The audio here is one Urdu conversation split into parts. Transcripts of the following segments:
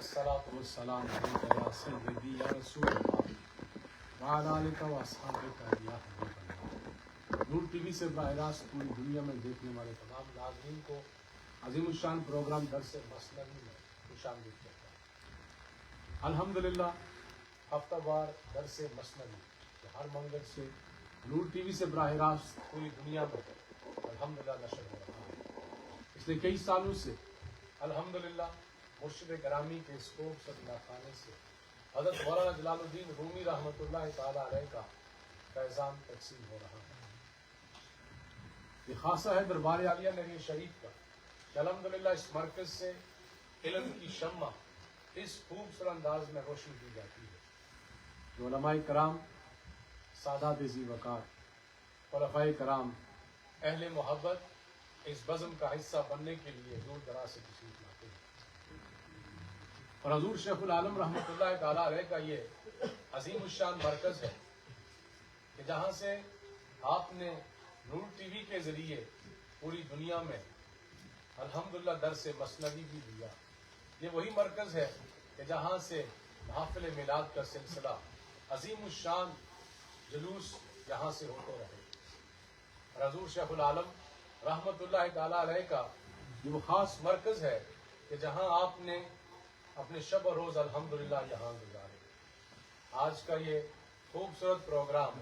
الصلاۃ والسلام علیک یا سیدی یا رسول اللہ وعلی آلک و اصحابک یا حبیب اللہ۔ نور ٹی وی سے براہ راست پوری دنیا میں دیکھنے والے تمام ناظرین کو عظیم الشان پروگرام درس مثنوی میں خوش آمدید کہتا ہوں۔ الحمدللہ ہفتہ وار درس مثنوی ہر منگل سے نور ٹی وی سے براہ راست پوری دنیا میں الحمدللہ نشر ہو رہا ہے۔ پچھلے کئی سالوں سے الحمدللہ مرشد گرامی کے اس خوبصورت ناخوانے سے حضرت مولانا جلال الدین رومی رحمۃ اللہ تعالی علیہ کا فیضان تقسیم ہو رہا ہے۔ یہ خاصہ ہے دربار عالیہ نری شریف کا کہ الحمدللہ اس مرکز سے علم کی شمع اس خوبصورت انداز میں روشن کی جاتی ہے جو علماء کرام، سادات ذی وقار، خلفاء کرام، اہل محبت اس بزم کا حصہ بننے کے لیے دور دراز سے تشریف لاتے ہیں۔ اور حضور شیخ العالم رحمۃ اللہ تعالی علیہ کا یہ عظیم الشان مرکز ہے کہ جہاں سے آپ نے نور ٹی وی کے ذریعے پوری دنیا میں الحمدللہ درس مثنوی بھی دیا۔ یہ وہی مرکز ہے کہ جہاں سے محافل میلاد کا سلسلہ عظیم الشان جلوس یہاں سے ہوتے رہے۔ اور حضور شیخ العالم رحمۃ اللہ تعالی علیہ کا یہ وہ خاص مرکز ہے کہ جہاں آپ نے اپنے شب و روز الحمدللہ یہاں گزارے۔ آج کا یہ خوبصورت پروگرام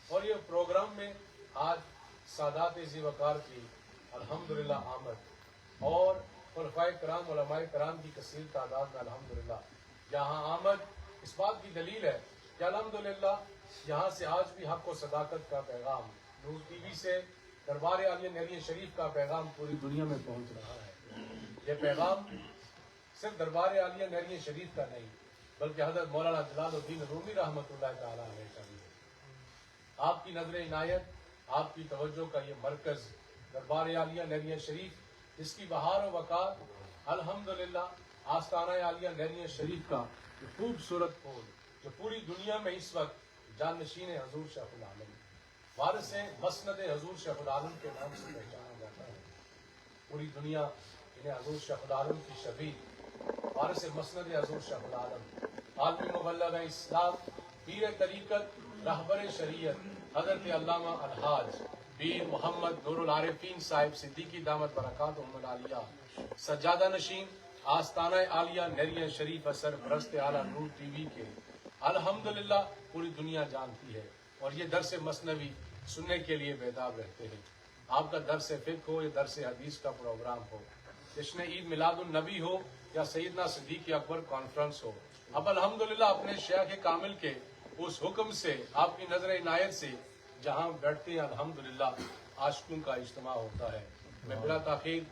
اور یہ پروگرام میں آج سادات ذی وقار کی الحمدللہ آمد اور خلفاء کرام، علماء کرام کی کثیر تعداد میں الحمدللہ یہاں آمد اس بات کی دلیل ہے کہ الحمدللہ یہاں سے آج بھی حق و صداقت کا پیغام، نور ٹی وی سے دربار عالیہ نری شریف کا پیغام پوری دنیا میں پہنچ رہا ہے۔ یہ پیغام صرف دربار عالیہ نری شریف کا نہیں بلکہ حضرت مولانا جلال الدین رومی رحمۃ اللہ تعالی علیہ کا بھی ہے۔ آپ کی نظر عنایت، آپ کی توجہ کا یہ مرکز دربار عالیہ نری شریف، جس کی بہار و وقار الحمدللہ آستانہ عالیہ نری شریف کا یہ خوبصورت پھول جو پوری دنیا میں اس وقت جانشین حضور شیخ العالم، وارث مسند حضور شیخ العالم کے نام سے پہچانا جاتا ہے۔ پوری دنیا انہیں حضور شیخ العالم کی شبیہ، وارث مسند حضور شیخ العالم، عالمی مبلغ اسلام، پیر طریقت، رہبر شریعت حضرت علامہ الحاج پیر محمد نور العارفین صاحب صدیقی دامت برکاتہم العالیہ، سجادہ نشین آستانہ عالیہ نری شریف اثر پرست اعلیٰ نور ٹی وی کے الحمدللہ پوری دنیا جانتی ہے اور یہ درس مثنوی سننے کے لیے بیدار رہتے ہیں۔ آپ کا درس فقہ ہو یا درس حدیث کا پروگرام ہو، جشن عید میلاد النبی ہو یا سیدنا صدیق اکبر کانفرنس ہو، اب الحمدللہ اپنے شیخ کامل کے اس حکم سے، آپ کی نظر عنایت سے جہاں بیٹھتے ہیں الحمدللہ عاشقوں کا اجتماع ہوتا ہے۔ میں بلا تاخیر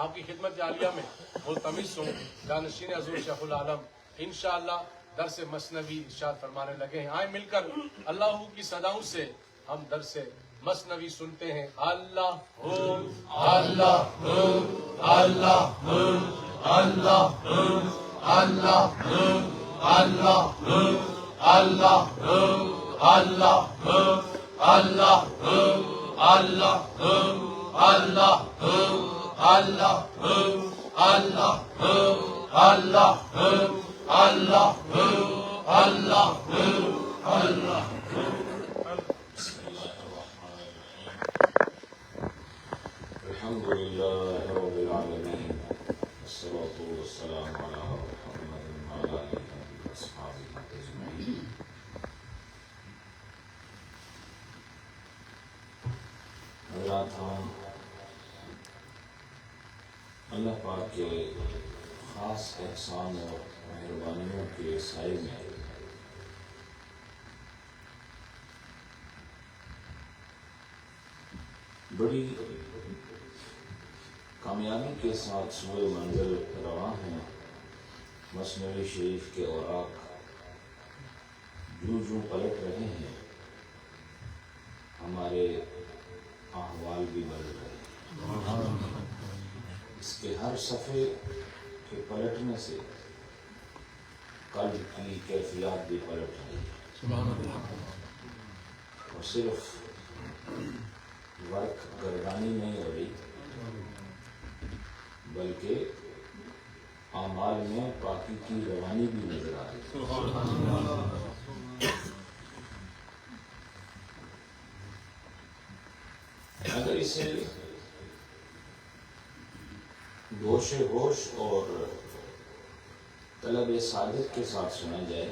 آپ کی خدمت عالیہ میں ملتمس ہوں، جانشین حضور شیخ العالم انشاءاللہ درس مثنوی ارشاد فرمانے لگے ہیں۔ آئیں مل کر اللہ کی صداؤں سے ہم درس مثنوی سنتے ہیں۔ اللہ ہو اللہ ہو اللہ ہو اللہ ہو اللہ ہو اللہ ہو اللہ ہو اللہ ہو اللہ ہو اللہ ہو اللہ ہو اللہ ہو اللہ ہو اللہ ہو اللہ ہو اللہ ہو اللہ ہو۔ الحمد لله رب العالمين والصلاة والسلام على محمد وعلى آله وأصحابه أجمعين۔ حضرات، ہم اللہ پاک کے خاص احسان اور مہربانیوں کے سائے میں بڑی کامیابی کے ساتھ سوئے منزل رواں ہیں۔ مثنوی شریف کے اوراق جوں پلٹ رہے ہیں، ہمارے احوال بھی بدل رہے ہیں۔ اس کے ہر صفحے کے پلٹنے سے قلب کی کیفیات بھی پلٹ رہی ہے، اور صرف ورق گردانی نہیں ہو رہی بلکہ اعمال میں پاکی کی روانی بھی نظر آتی ہے۔ اگر اسے گوش ہوش اور طلب صادق کے ساتھ سنا جائے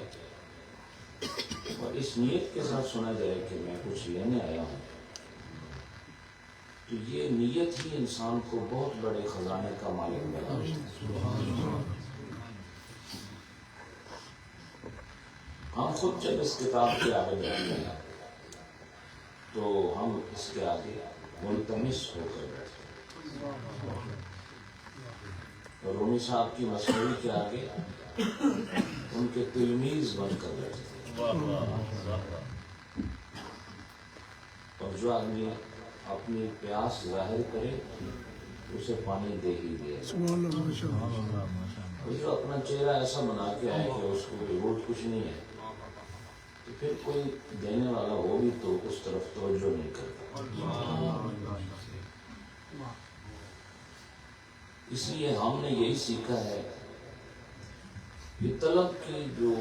اور اس نیت کے ساتھ سنا جائے کہ میں کچھ لینے آیا ہوں، تو یہ نیت ہی انسان کو بہت بڑے خزانے کا مالک بناتی ہے۔ ہم خود جب اس کتاب کے آگے بیٹھتے ہیں تو ہم اس کے آگے ملتمس ہو کر بیٹھتے ہیں، اور رومی صاحب کی مصنوعی کے آگے ان کے تلمیذ بن کر بیٹھتے ہیں۔ اور جو آدمی اپنی پیاس ظاہر کرے اسے پانی دے ہی دے، اور جو اپنا چہرہ ایسا بنا کے آئے کہ اس کو ضرورت کچھ نہیں ہے، تو پھر کوئی دینے والا ہو بھی تو اس طرف توجہ نہیں کرتا۔ اس لیے ہم نے یہی سیکھا ہے کہ طلب کی جو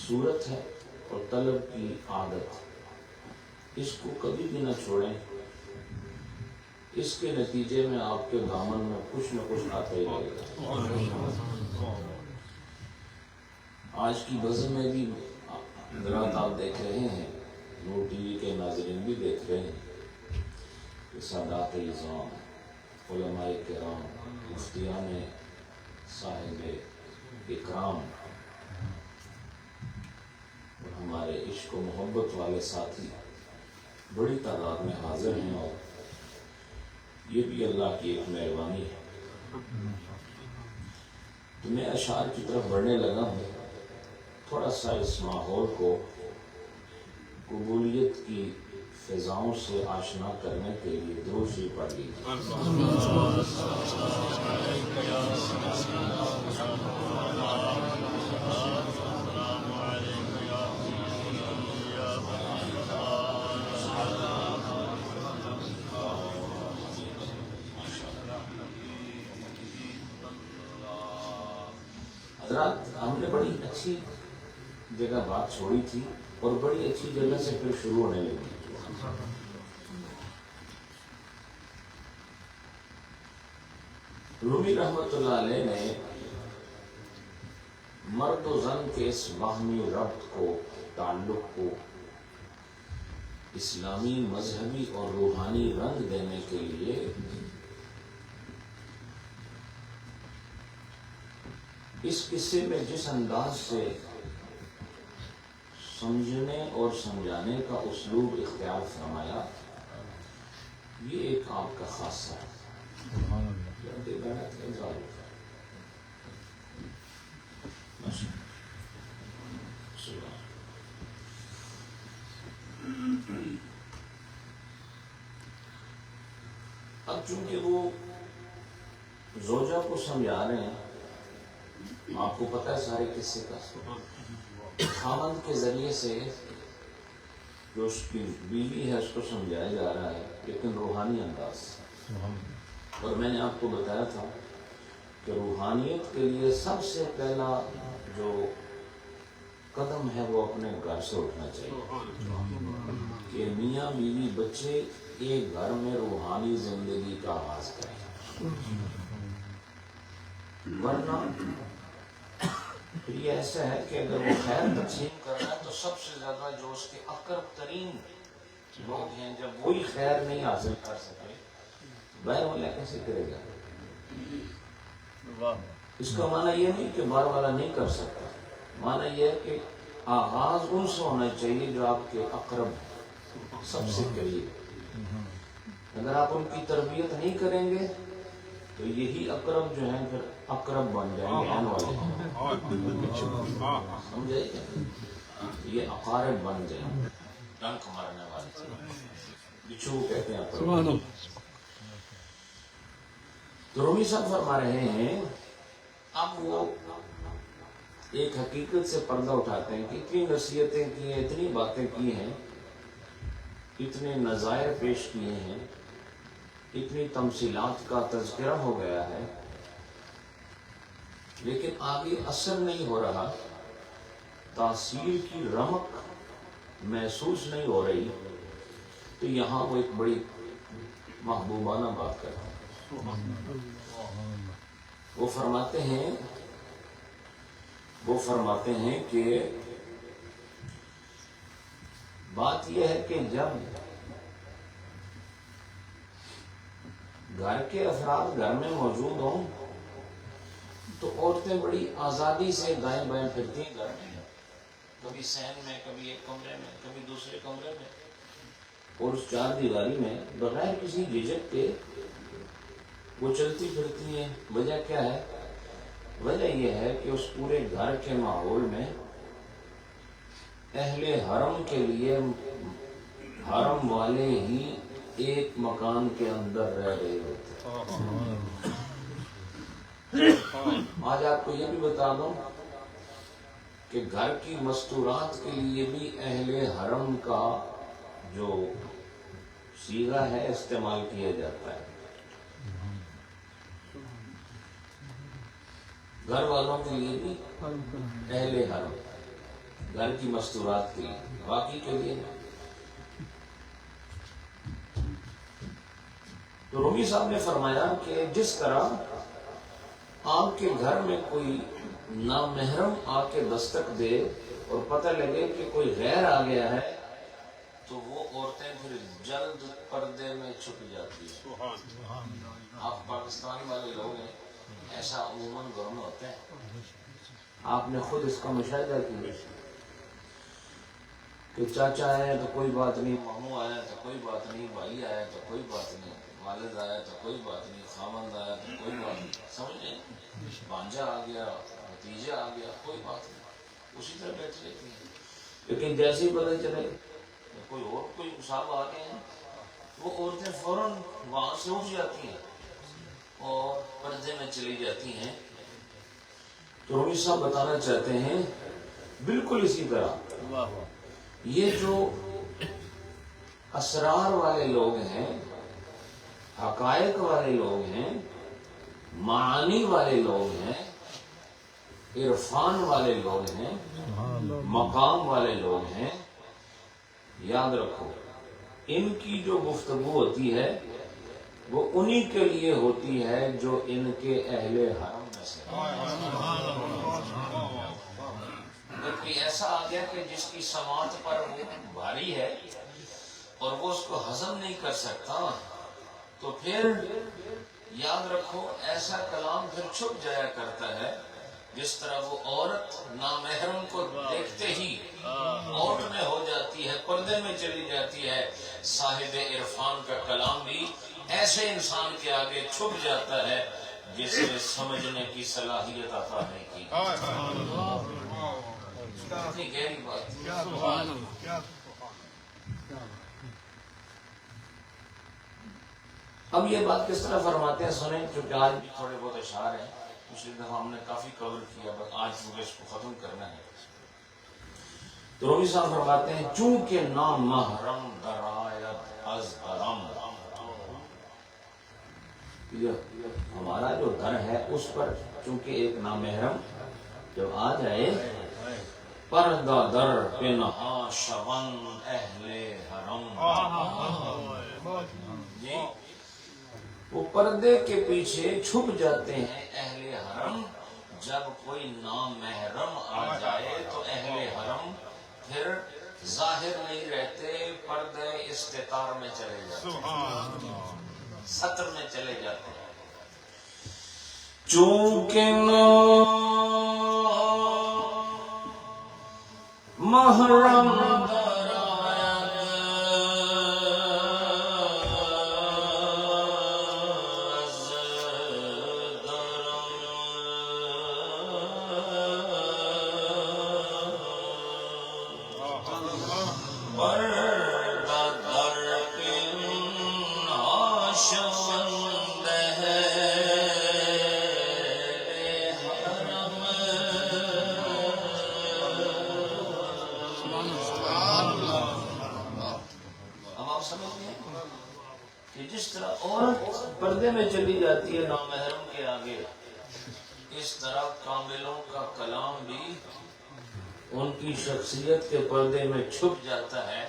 صورت ہے اور طلب کی عادت، اس کو کبھی بھی نہ چھوڑیں۔ اس کے نتیجے میں آپ کے دامن میں کچھ نہ کچھ آتا ہی رہے گا۔ آج کی بزم میں بھی حضرات آپ دیکھ رہے ہیں، نور ٹی وی کے ناظرین بھی دیکھ رہے ہیں کہ سادات اعظام، علماء کرام، مفتیان صاحب اکرام اور ہمارے عشق و محبت والے ساتھی بڑی تعداد میں حاضر ہیں، اور یہ بھی اللہ کی ایک مہربانی ہے۔ تو میں اشعار کی طرف بڑھنے لگا ہوں، تھوڑا سا اس ماحول کو قبولیت کی فضاؤں سے آشنا کرنے کے لیے درود شریف پڑھ لیجیے۔ حضرات، ہم نے بڑی اچھی جگہ بات چھوڑی تھی اور بڑی اچھی جگہ سے پھر شروع ہونے لگی۔ رومی رحمت اللہ علیہ نے مرد و زن کے اس باہمی ربط کو، تعلق کو اسلامی مذہبی اور روحانی رنگ دینے کے لیے اس قصے میں جس انداز سے سمجھنے اور سمجھانے کا اسلوب اختیار فرمایا، یہ ایک آپ کا خاصہ ہے۔ اب چونکہ وہ زوجہ کو سمجھا رہے ہیں، آپ کو پتہ ہے سارے قصے کا، خاوند کے ذریعے سے جو اس کی بیوی ہے اس کو سمجھایا جا رہا ہے، لیکن روحانی انداز۔ اور میں نے آپ کو بتایا تھا کہ روحانیت کے لیے سب سے پہلا جو قدم ہے وہ اپنے گھر سے اٹھنا چاہیے، کہ میاں بیوی بچے ایک گھر میں روحانی زندگی کا آغاز کریں، ورنہ پھر یہ ایسا ہے کہ اگر وہ خیر تقسیم کر رہا ہے تو سب سے زیادہ جو اس کے اقرب ترین لوگ ہیں، جب وہی خیر نہیں حاصل کر سکے، باہر والا کیسے کرے گا؟ اس کا معنی یہ نہیں کہ باہر والا نہیں کر سکتا، معنی یہ ہے کہ آغاز ان سے ہونا چاہیے جو آپ کے اقرب سب سے قریب۔ اگر آپ ان کی تربیت نہیں کریں گے تو یہی اقرب جو ہیں پھر اقرب بن جائیں گے، عین والے سمجھے کیا؟ یہ اقارب بن جائیں گے، ڈنک مارنے والے، بچھو کہتے ہیں اقرب۔ تو رومی صاحب فرما رہے ہیں، اب وہ ایک حقیقت سے پردہ اٹھاتے ہیں کہ اتنی نصیحتیں کی ہیں، اتنی باتیں کی ہیں، اتنے نظائر پیش کیے ہیں، اتنی تمثیلات کا تذکرہ ہو گیا ہے، لیکن آگے اثر نہیں ہو رہا، تاثیر کی رمق محسوس نہیں ہو رہی، تو یہاں وہ ایک بڑی محبوبانہ بات کرتے ہیں۔ وہ فرماتے ہیں کہ بات یہ ہے کہ جب گھر کے افراد گھر میں موجود ہوں تو عورتیں بڑی آزادی سے دائیں بائیں پھرتی ہیں گھر میں، کبھی صحن میں، کبھی ایک کمرے میں، کبھی دوسرے کمرے میں، اور اس چار دیواری میں بغیر کسی جھجک کے وہ چلتی پھرتی ہیں۔ وجہ کیا ہے؟ وجہ یہ ہے کہ اس پورے گھر کے ماحول میں اہل حرم کے لیے حرم والے ہی ایک مکان کے اندر رہ رہے ہوتے ہیں۔ آج آپ کو یہ بھی بتا دوں کہ گھر کی مستورات کے لیے بھی اہل حرم کا جو صیغہ ہے استعمال کیا جاتا ہے، گھر والوں کے لیے بھی اہل حرم، گھر کی مستورات کے لیے، باقی کے لیے نہیں۔ تو رومی صاحب نے فرمایا کہ جس طرح آپ کے گھر میں کوئی نامحرم آ کے دستک دے اور پتہ لگے کہ کوئی غیر آ گیا ہے تو وہ عورتیں پھر جلد پردے میں چھپ جاتی ہیں۔ آپ پاکستان والے لوگ ہیں، ایسا عموماً گھروں میں ہوتا ہے، آپ نے خود اس کا مشاہدہ کیا کہ چاچا آیا تو کوئی بات نہیں، ماموں آیا تو کوئی بات نہیں، بھائی آیا تو کوئی بات نہیں، والد آیا تو کوئی بات نہیں، خامند آیا تو کوئی بات نہیں، سمجھے؟ بھانجا آ گیا، بھتیجا آ گیا، کوئی بات نہیں، اسی طرح بیٹھ رہتی ہیں۔ لیکن جیسے ہی پتہ چلے کوئی اور کوئی صاحب آ گئے ہیں، وہ عورتیں فوراً وہاں سے اٹھ جاتی ہیں اور پردے میں چلی جاتی ہیں۔ تو رومی صاحب بتانا چاہتے ہیں بالکل اسی طرح یہ جو اسرار والے لوگ ہیں، حقائق والے لوگ ہیں، معانی والے لوگ ہیں، عرفان والے لوگ ہیں، مقام والے لوگ ہیں، یاد رکھو ان کی جو گفتگو ہوتی ہے وہ انہی کے لیے ہوتی ہے جو ان کے اہل حرم میں سے۔ اگر کوئی ایسا آ گیا کہ جس کی سماعت پر وہ بھاری ہے اور وہ اس کو ہضم نہیں کر سکتا، تو پھر یاد رکھو ایسا کلام پھر چھپ جایا کرتا ہے، جس طرح وہ عورت نامحرم کو دیکھتے ہی آؤٹ میں ہو جاتی ہے، پردے میں چلی جاتی ہے، صاحب عرفان کا کلام بھی ایسے انسان کے آگے چھپ جاتا ہے جس نے سمجھنے کی صلاحیت عطا نہیں کی۔ اتنی گہری بات۔ اب یہ بات کس طرح فرماتے ہیں سنیں، کیونکہ آج بھی تھوڑے بہت اشعار ہیں، پچھلی دفعہ ہم نے کافی کور کیا، بس آج مجھے اس کو ختم کرنا ہے۔ تو رومی صاحب فرماتے ہیں چونکہ نام محرم درایت از حرم، ہمارا جو گھر ہے اس پر چونکہ ایک نامحرم جب آ جائے، پردہ در پنہا شون اہل حرم، جی وہ پردے کے پیچھے چھپ جاتے ہیں اہل حرم، جب کوئی نامحرم آ جائے تو اہل حرم پھر ظاہر نہیں رہتے، پردے استتار میں چلے جاتے ہیں، سطر میں چلے جاتے ہیں۔ چونکہ محرم پردے میں چلی جاتی ہے نامحرم کے آگے، اس طرح کاملوں کا کلام بھی ان کی شخصیت کے پردے میں چھپ جاتا ہے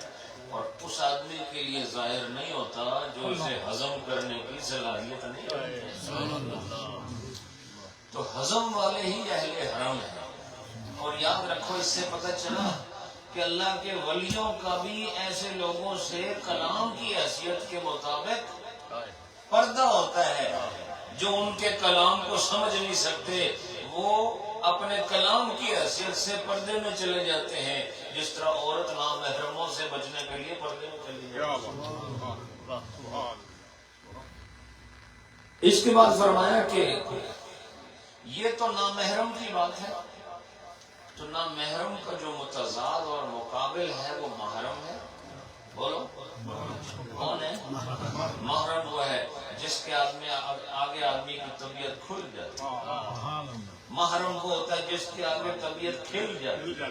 اور اس آدمی کے لیے ظاہر نہیں ہوتا جو اسے ہضم کرنے کی صلاحیت نہیں ہوتی۔ تو ہضم والے ہی اہل حرم ہیں۔ اور یاد رکھو، اس سے پتہ چلا کہ اللہ کے ولیوں کا بھی ایسے لوگوں سے کلام کی حیثیت کے مطابق پردہ ہوتا ہے جو ان کے کلام کو سمجھ نہیں سکتے، وہ اپنے کلام کی حیثیت سے پردے میں چلے جاتے ہیں، جس طرح عورت نامحرموں سے بچنے کے لیے پردے میں چلی جاتی ہے۔ اس کے بعد فرمایا کہ یہ تو نامحرم کی بات ہے، تو نامحرم کا جو متضاد اور مقابل ہے وہ محرم ہے۔ بولو کون ہے؟ محرم وہ ہے جس کے آگے آدمی کی طبیعت کھل جاتی ہے۔ محرم وہ ہوتا ہے جس کے آگے طبیعت کھل جاتی ہے۔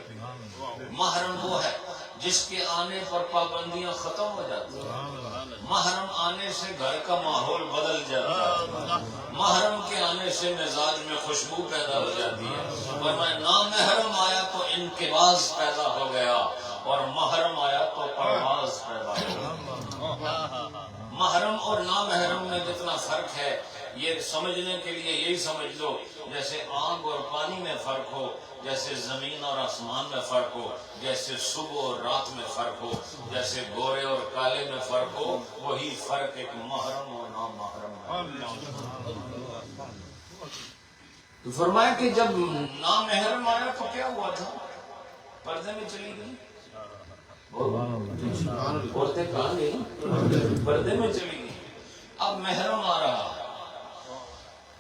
محرم وہ ہے جس کے آنے پر پابندیاں ختم ہو جاتی ہیں۔ محرم آنے سے گھر کا ماحول بدل جاتا ہے۔ محرم کے آنے سے مزاج میں خوشبو پیدا ہو جاتی ہے۔ ورنہ نامحرم آیا تو انقباض پیدا ہو گیا اور محرم آیا تو پرواز پیدا ہو گیا۔ محرم اور نامحرم میں جتنا فرق ہے یہ سمجھنے کے لیے یہی سمجھ لو، جیسے آگ اور پانی میں فرق ہو، جیسے زمین اور آسمان میں فرق ہو، جیسے صبح اور رات میں فرق ہو، جیسے گورے اور کالے میں فرق ہو، وہی فرق ایک محرم اور نامحرم میں۔ تو فرمایا کہ جب نامحرم آیا تو کیا ہوا تھا؟ پردے میں چلی گئی، عورتیں کہاں گئی؟ پردے میں چلی گئی۔ اب محرم آ رہا،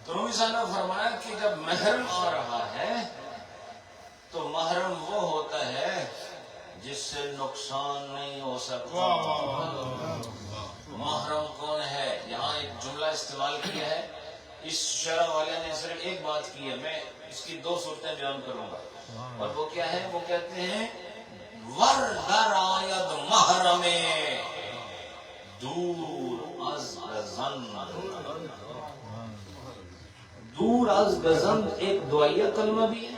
تو رومی صاحب نے فرمایا کہ جب محرم آ رہا ہے تو محرم وہ ہوتا ہے جس سے نقصان نہیں ہو سکتا۔ محرم کون ہے؟ یہاں ایک جملہ استعمال کیا ہے، اس شرح والے نے صرف ایک بات کی ہے، میں اس کی دو صورتیں بیان کروں گا، اور وہ کیا ہے؟ وہ کہتے ہیں ور در آید محرم دور از گزند۔ دور از گزند ایک دعائیہ کلمہ بھی ہے،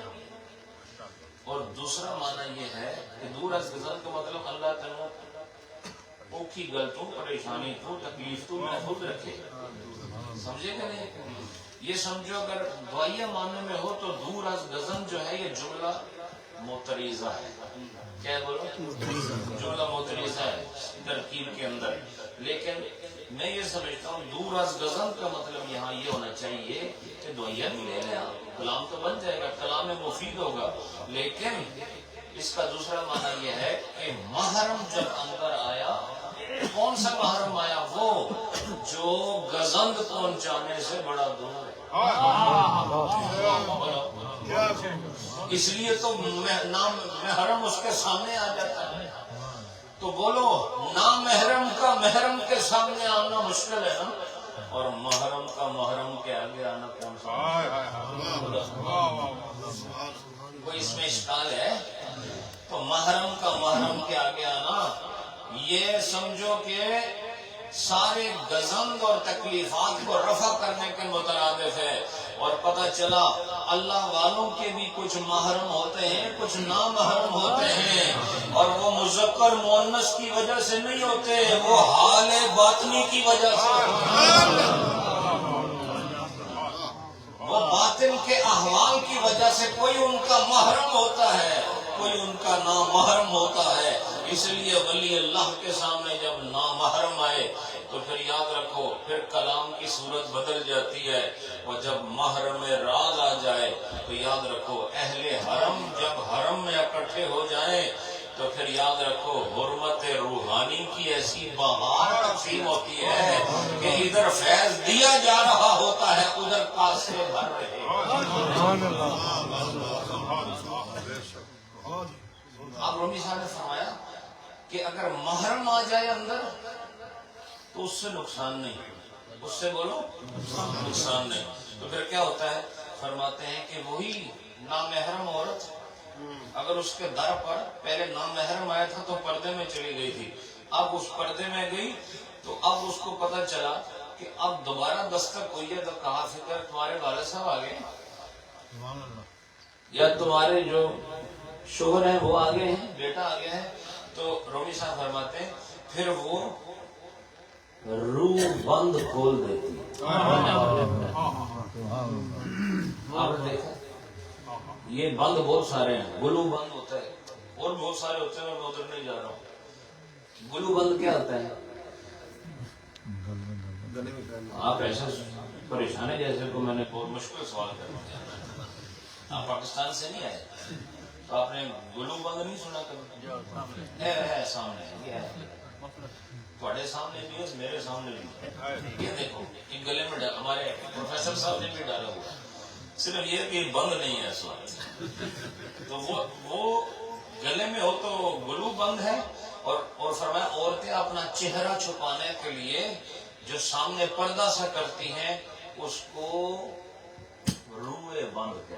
اور دوسرا معنی یہ ہے کہ دور از گزند کا مطلب اللہ تعالیٰ اوکھی گل تو، پریشانی تو، تکلیف تو محفوظ رکھے، سمجھے کہ نہیں؟ یہ سمجھو اگر دعائیہ معنی میں ہو تو دور از گزند جو ہے یہ جملہ معتریضہ ہے۔ کیا بولو؟ جملہ معتریضہ ہے ترکیب کے اندر، لیکن میں یہ سمجھتا ہوں دور از گزند کا مطلب یہاں یہ ہونا چاہیے کہ دعائیہ بھی لے لیا، کلام تو بن جائے گا، کلام مفید ہوگا، لیکن اس کا دوسرا معنی یہ ہے کہ محرم جب اندر آیا، کون سا محرم آیا؟ وہ جو گزند پہنچانے سے بڑا دور ہے۔ اس لیے تو نام محرم اس کے سامنے آ جاتا ہے۔ تو بولو نام محرم کا محرم کے سامنے آنا مشکل ہے نا، اور محرم کا محرم کے آگے آنا کون سا؟ کوئی اس میں اشکال ہے؟ تو محرم کا محرم کے آگے آنا یہ سمجھو کہ سارے گزند اور تکلیفات کو رفع کرنے کے مترادف ہے، اور پتہ چلا اللہ والوں کے بھی کچھ محرم ہوتے ہیں، کچھ نامحرم ہوتے ہیں، اور وہ مذکر مؤنث کی وجہ سے نہیں ہوتے، وہ حال باطنی کی وجہ سے، وہ باطن کے احوال کی وجہ سے کوئی ان کا محرم ہوتا ہے، کوئی ان کا نامحرم ہوتا ہے۔ اس لیے ولی اللہ کے سامنے جب نامحرم آئے تو پھر یاد رکھو پھر کلام کی صورت بدل جاتی ہے، اور جب محرم راز آ جائے تو یاد رکھو اہل حرم جب حرم میں اکٹھے ہو جائیں تو پھر یاد رکھو حرمت روحانی کی ایسی بہار تقسیم ہوتی ہے کہ ادھر فیض دیا جا رہا ہوتا ہے، ادھر کاسے بھر رہے۔ اب رومی صاحب نے فرمایا کہ اگر محرم آ جائے اندر تو اس سے نقصان نہیں، اس سے بولو نقصان نہیں، تو پھر کیا ہوتا ہے؟ فرماتے ہیں کہ وہی نامحرم عورت اگر اس کے در پر پہلے نامحرم آیا تھا تو پردے میں چلی گئی تھی، اب اس پردے میں گئی تو اب اس کو پتہ چلا کہ اب دوبارہ دستک ہوئی ہے، تو کہا فکر تمہارے والد صاحب آ گئے، یا تمہارے جو شوہر ہیں وہ آگے ہیں، بیٹا آگے ہے، تو رومی صاحب فرماتے ہیں پھر وہ روح بند کھول دیتی ہے. آپ نے دیکھا یہ بند بہت سارے ہیں. گلو بند ہوتا ہے اور بہت سارے ہوتے ہیں، میں ادھر نہیں جا رہا ہوں. گلو بند کیا ہوتا ہے؟ آپ ایسے پریشان ہیں جیسے کو میں نے بہت مشکل سوال کر دیا. آپ پاکستان سے نہیں آئے تو آپ نے گلو بند نہیں سنا کبھی؟ ہے سامنے یہ ہے، تھوڑے سامنے بھی ہے، میرے سامنے بھی. یہ دیکھو یہ گلے میں ہمارے پروفیسر صاحب نے بھی ڈالا ہوا، صرف یہ کہ بند نہیں ہے اس وقت. تو وہ گلے میں ہو تو گلو بند ہے. اور فرمایا عورتیں اپنا چہرہ چھپانے کے لیے جو سامنے پردہ سا کرتی ہیں اس کو روئے بند کہتے ہیں.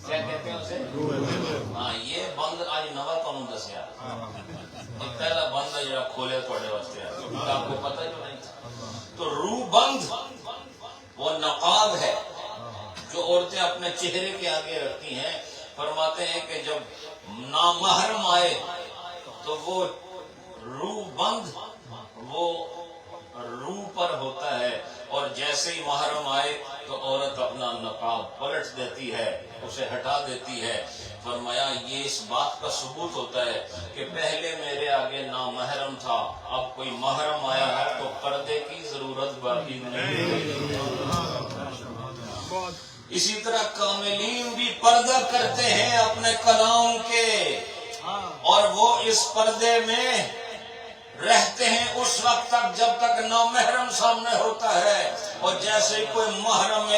کیا کہتے ہیں اسے؟ ہاں یہ بند آج نوا تمہیں دسیا. یہ پہلا بند ہے جڑا کھولے تھوڑے واسطے آپ کو پتہ جو نہیں تھا. تو روح بند وہ نقاب ہے جو عورتیں اپنے چہرے کے آگے رکھتی ہیں. فرماتے ہیں کہ جب نامحرم آئے تو وہ روح بند وہ روح پر ہوتا ہے، اور جیسے ہی محرم آئے تو عورت اپنا نقاب پلٹ دیتی ہے، اسے ہٹا دیتی ہے. فرمایا یہ اس بات کا ثبوت ہوتا ہے کہ پہلے میرے آگے نامحرم تھا، اب کوئی محرم آیا ہے تو پردے کی ضرورت باقی نہیں. اسی طرح کاملین بھی پردہ کرتے ہیں اپنے کلام کے، اور وہ اس پردے میں رہتے ہیں اس وقت تک جب تک نامحرم سامنے ہوتا ہے. اور جیسے کوئی محرم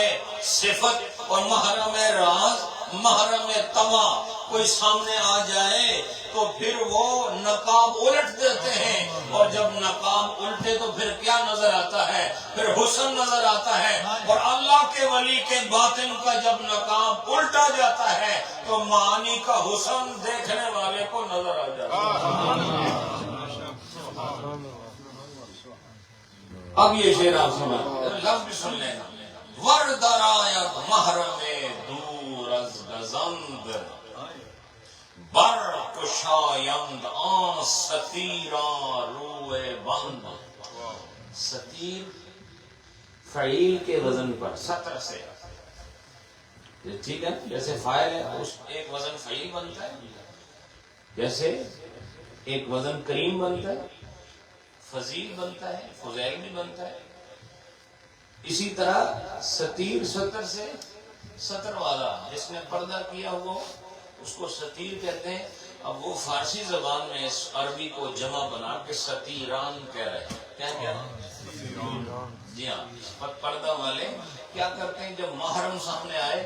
صفت اور محرم راز محرم طمع کوئی سامنے آ جائے تو پھر وہ نقاب الٹ دیتے ہیں. اور جب نقاب الٹے تو پھر کیا نظر آتا ہے؟ پھر حسن نظر آتا ہے. اور اللہ کے ولی کے باطن کا جب نقاب الٹا جاتا ہے تو معانی کا حسن دیکھنے والے کو نظر آ جاتا ہے. اب یہ شعر آپ سمجھ لفظ بھی سن لینا. وردر آید محرم دور از گزند، بر کشایند آن ستیران روئے بند. ستیر فعیل کے وزن پر سطر سے، ٹھیک ہے، جیسے فاعل ہے اس ایک وزن فعیل بنتا ہے، جیسے ایک وزن کریم بنتا ہے، فضیل بنتا ہے، فضیل بھی بنتا ہے. اسی طرح ستیر سطر سے، سطر والا جس نے پردہ کیا ہوا اس کو ستیر کہتے ہیں. اب وہ فارسی زبان میں اس عربی کو جمع بنا کے ستیران کہہ رہے ہیں. کیا کہہ رہے ہیں؟ جی ہاں، پردہ والے کیا کرتے ہیں جب محرم سامنے آئے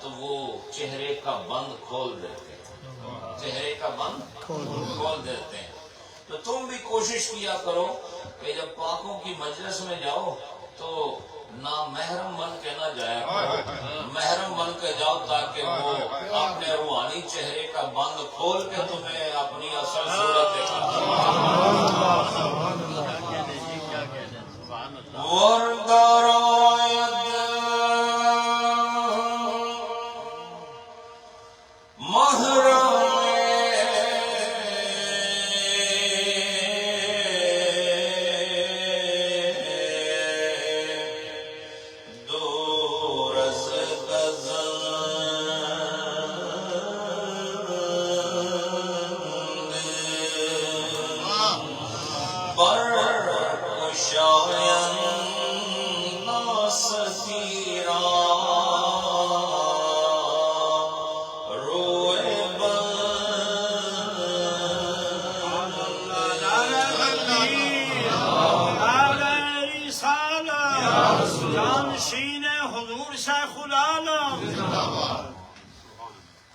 تو وہ چہرے کا بند کھول دیتے ہیں، چہرے کا بند کھول دیتے ہیں. تو تم بھی کوشش کیا کرو کہ جب پاکوں کی مجلس میں جاؤ تو نہ محرم بن کے نہ جایا کرو، محرم بن کے جاؤ تاکہ وہ اپنے روحانی چہرے کا بند کھول کے تمہیں اپنی اصل صورت دکھا.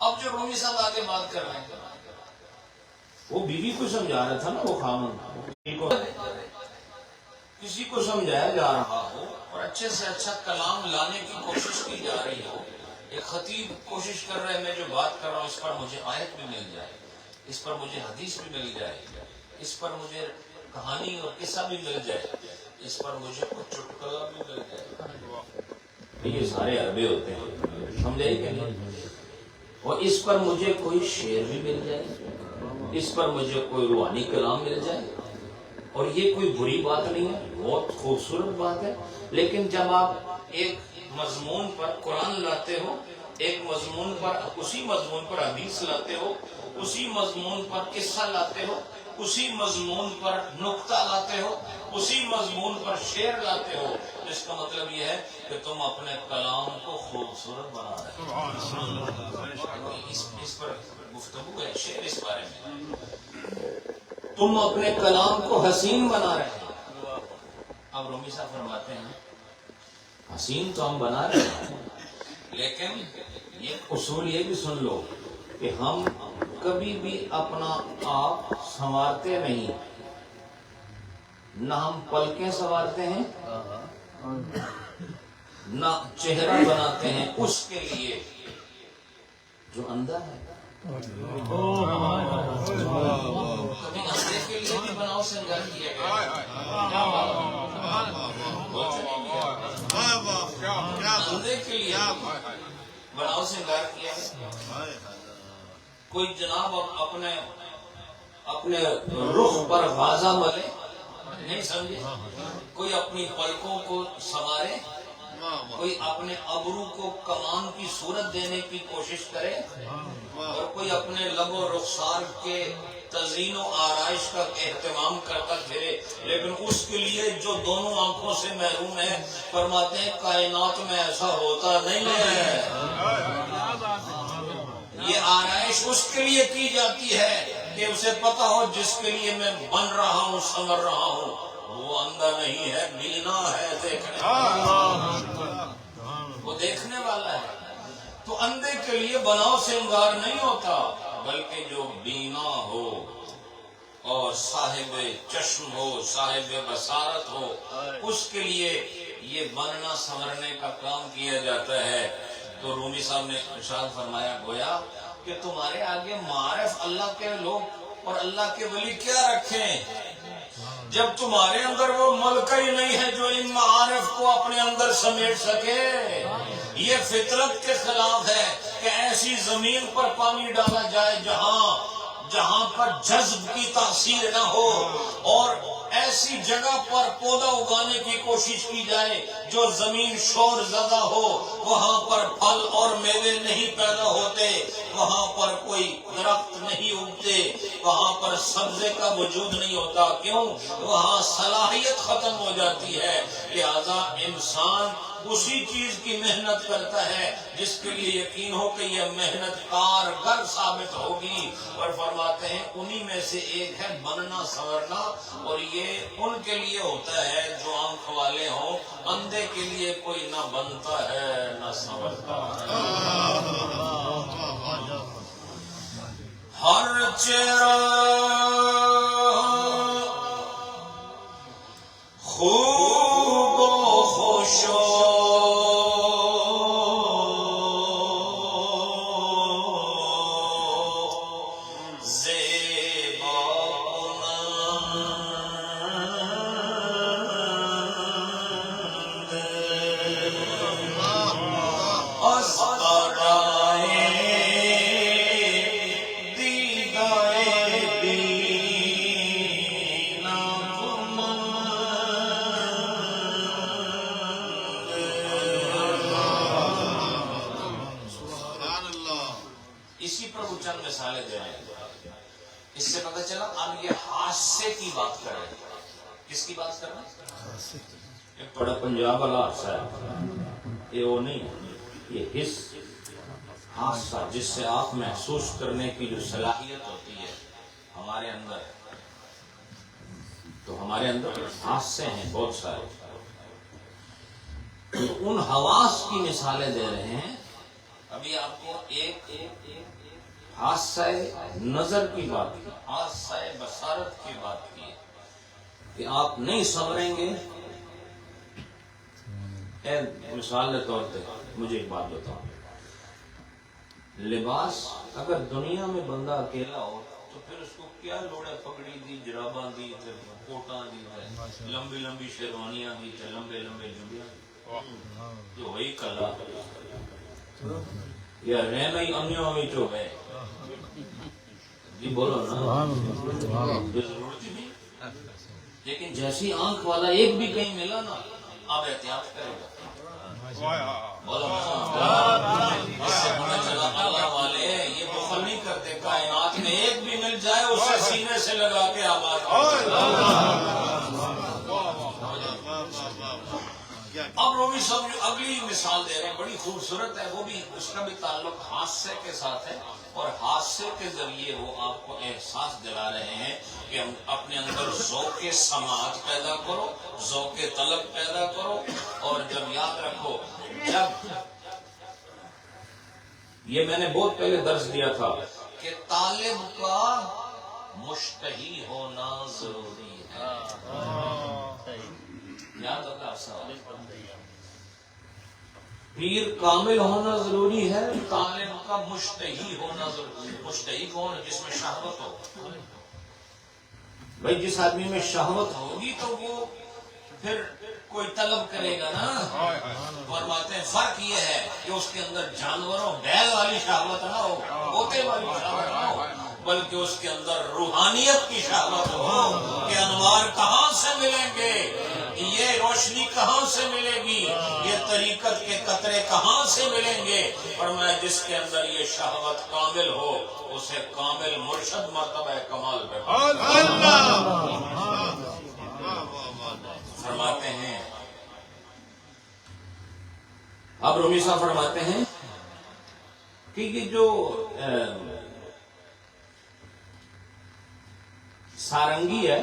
اب جو رومی صاحب آگے بات کر رہے ہیں وہ بیوی کو سمجھا رہا تھا نا، وہ خامن کسی کو سمجھایا جا رہا ہو اور اچھے سے اچھا کلام لانے کی کوشش کی جا رہی ہو. ایک خطیب کوشش کر رہے ہیں میں جو بات کر رہا ہوں اس پر مجھے آیت بھی مل جائے، اس پر مجھے حدیث بھی مل جائے، اس پر مجھے کہانی اور قصہ بھی مل جائے، اس پر مجھے کچھ چٹکلا بھی مل جائے. یہ سارے عربے ہوتے ہیں. سمجھے کہ نہیں؟ اور اس پر مجھے کوئی شعر بھی مل جائے, اس پر مجھے کوئی روحانی کلام مل جائے, اور یہ کوئی بری بات نہیں ہے, بہت خوبصورت بات ہے. لیکن جب آپ ایک مضمون پر قرآن لاتے ہو, ایک مضمون پر, اسی مضمون پر حدیث لاتے ہو, اسی مضمون پر قصہ لاتے ہو, اسی مضمون پر نکتہ لاتے ہو, اسی مضمون پر شعر لاتے ہو, اس کا مطلب یہ ہے کہ تم اپنے کلام کو خوبصورت بنا رہے ہو. اس پر گفتگو ہے, شعر اس بارے میں. تم اپنے کلام کو حسین بنا رہے ہیں. اب رومی صاحب فرماتے ہیں حسین تو ہم بنا رہے ہیں, لیکن یہ اصول یہ بھی سن لو کہ ہم کبھی بھی اپنا آپ سنوارتے نہیں, نہ ہم پلکیں سنوارتے ہیں نہ چہرہ بناتے ہیں اس کے لیے جو اندھا ہے. کبھی اندھے کے لیے بھی بناؤ سنگار کیا گیا, اندھے کے لیے بناؤ سنگار کیا گیا. کوئی جناب اپنے رخ پر غازہ ملے, نہیں سمجھے, کوئی اپنی پلکوں کو سنوارے, کوئی اپنے ابرو کو کمان کی صورت دینے کی کوشش کرے, اور کوئی اپنے لب و رخسار کے تزئین و آرائش کا اہتمام کرتا پھرے, لیکن اس کے لیے جو دونوں آنکھوں سے محروم ہے, فرماتے ہیں کائنات میں ایسا ہوتا نہیں ہے. یہ آرائش اس کے لیے کی جاتی ہے کہ اسے پتا ہو جس کے لیے میں بن رہا ہوں, سنور رہا ہوں, وہ اندھا نہیں ہے, بینا ہے, وہ دیکھنے والا ہے. تو اندھے کے لیے بناؤ سنگار نہیں ہوتا, بلکہ جو بینا ہو اور صاحب چشم ہو, صاحب بصارت ہو, اس کے لیے یہ بننا سنورنے کا کام کیا جاتا ہے. تو رومی صاحب نے ارشاد فرمایا گویا کہ تمہارے آگے معارف اللہ کے لوگ اور اللہ کے ولی کیا رکھیں, جب تمہارے اندر وہ ملکہ ہی نہیں ہے جو ان معارف کو اپنے اندر سمیٹ سکے. یہ فطرت کے خلاف ہے کہ ایسی زمین پر پانی ڈالا جائے جہاں پر جذب کی تاثیر نہ ہو, اور ایسی جگہ پر پودا اگانے کی کوشش کی جائے جو زمین شور زدہ ہو, وہاں پر پھل اور میوے نہیں پیدا ہوتے, وہاں پر کوئی درخت نہیں اگتے, وہاں پر سبزے کا وجود نہیں ہوتا. کیوں؟ وہاں صلاحیت ختم ہو جاتی ہے. لہذا انسان اسی چیز کی محنت کرتا ہے جس کے لیے یقین ہو کہ یہ محنت کارگر ثابت ہوگی, اور فرماتے ہیں انہی میں سے ایک ہے بننا سنورنا, اور یہ ان کے لیے ہوتا ہے جو آنکھ والے ہوں. اندھے کے لیے کوئی نہ بنتا ہے نہ سنورتا ہے. ہر چہرہ خوب و خوش کس کی بات کرنا؟ ایک بڑا پنجاب والا حادثہ ہے, یہ وہ نہیں, یہ حس حادثہ جس سے آپ محسوس کرنے کی جو صلاحیت ہوتی ہے ہمارے اندر, تو ہمارے اندر حادثے ہیں بہت سارے, تو ان حواس کی مثالیں دے رہے ہیں. ابھی آپ کو ایک حادثہ نظر کی بات کی, حادثہ بصارت کی بات کی کہ آپ نہیں سنوریں گے. مثال کے طور پہ مجھے ایک بات بتاؤ, لباس اگر دنیا میں بندہ اکیلا ہو تو پھر اس کو کیا لوڑ ہے پگڑی دی, جراباں دی, کوٹاں دی, لمبی لمبی شیروانیاں دی, لمبے لمبے جبیاں, جو وہی کلا. یا رہنا ہی انیوں میں جو ہے جی بولو نا ضرورت نہیں. لیکن جیسی آنکھ والا ایک بھی کہیں ملا نا اب احتیاط کرے گا. بولو اس سے پتہ چلا اللہ والے یہ بخل نہیں کرتے. کائنات میں ایک بھی مل جائے اسے سینے سے لگا کے آواز. اب وہ بھی سب اگلی مثال دے رہے ہیں بڑی خوبصورت ہے. وہ بھی اس کا بھی تعلق حادثے کے ساتھ ہے اور حادثے کے ذریعے وہ آپ کو احساس دلا رہے ہیں کہ ہم اپنے اندر ذوق سماعت پیدا کرو, ذوق طلب پیدا کرو. اور جب یاد رکھو جب یہ میں نے بہت پہلے درس دیا تھا کہ طالب کا مشتہی ہونا ضروری ہے. یاد ہوگا سوال. پیر کامل ہونا ضروری ہے, طالب کا مشتہی ہونا ضروری ہے. مشتہی کون ہے؟ جس میں شہوت ہو. بھائی جس آدمی میں شہوت ہوگی تو وہ پھر کوئی طلب کرے گا نا. فرماتے ہیں فرق یہ ہے کہ اس کے اندر جانوروں بیل والی شہوت نہ ہو, طوطے والی شہوت نہ ہو, بلکہ اس کے اندر روحانیت کی شہوت ہو کہ انوار کہاں سے ملیں گے, یہ روشنی کہاں سے ملے گی, یہ طریقت کے قطرے کہاں سے ملیں گے. اور میں جس کے اندر یہ شہوت کامل ہو اسے کامل مرشد مرتبہ کمال پہ فرماتے ہیں. اب رومی صاحب فرماتے ہیں کہ یہ جو سارنگی ہے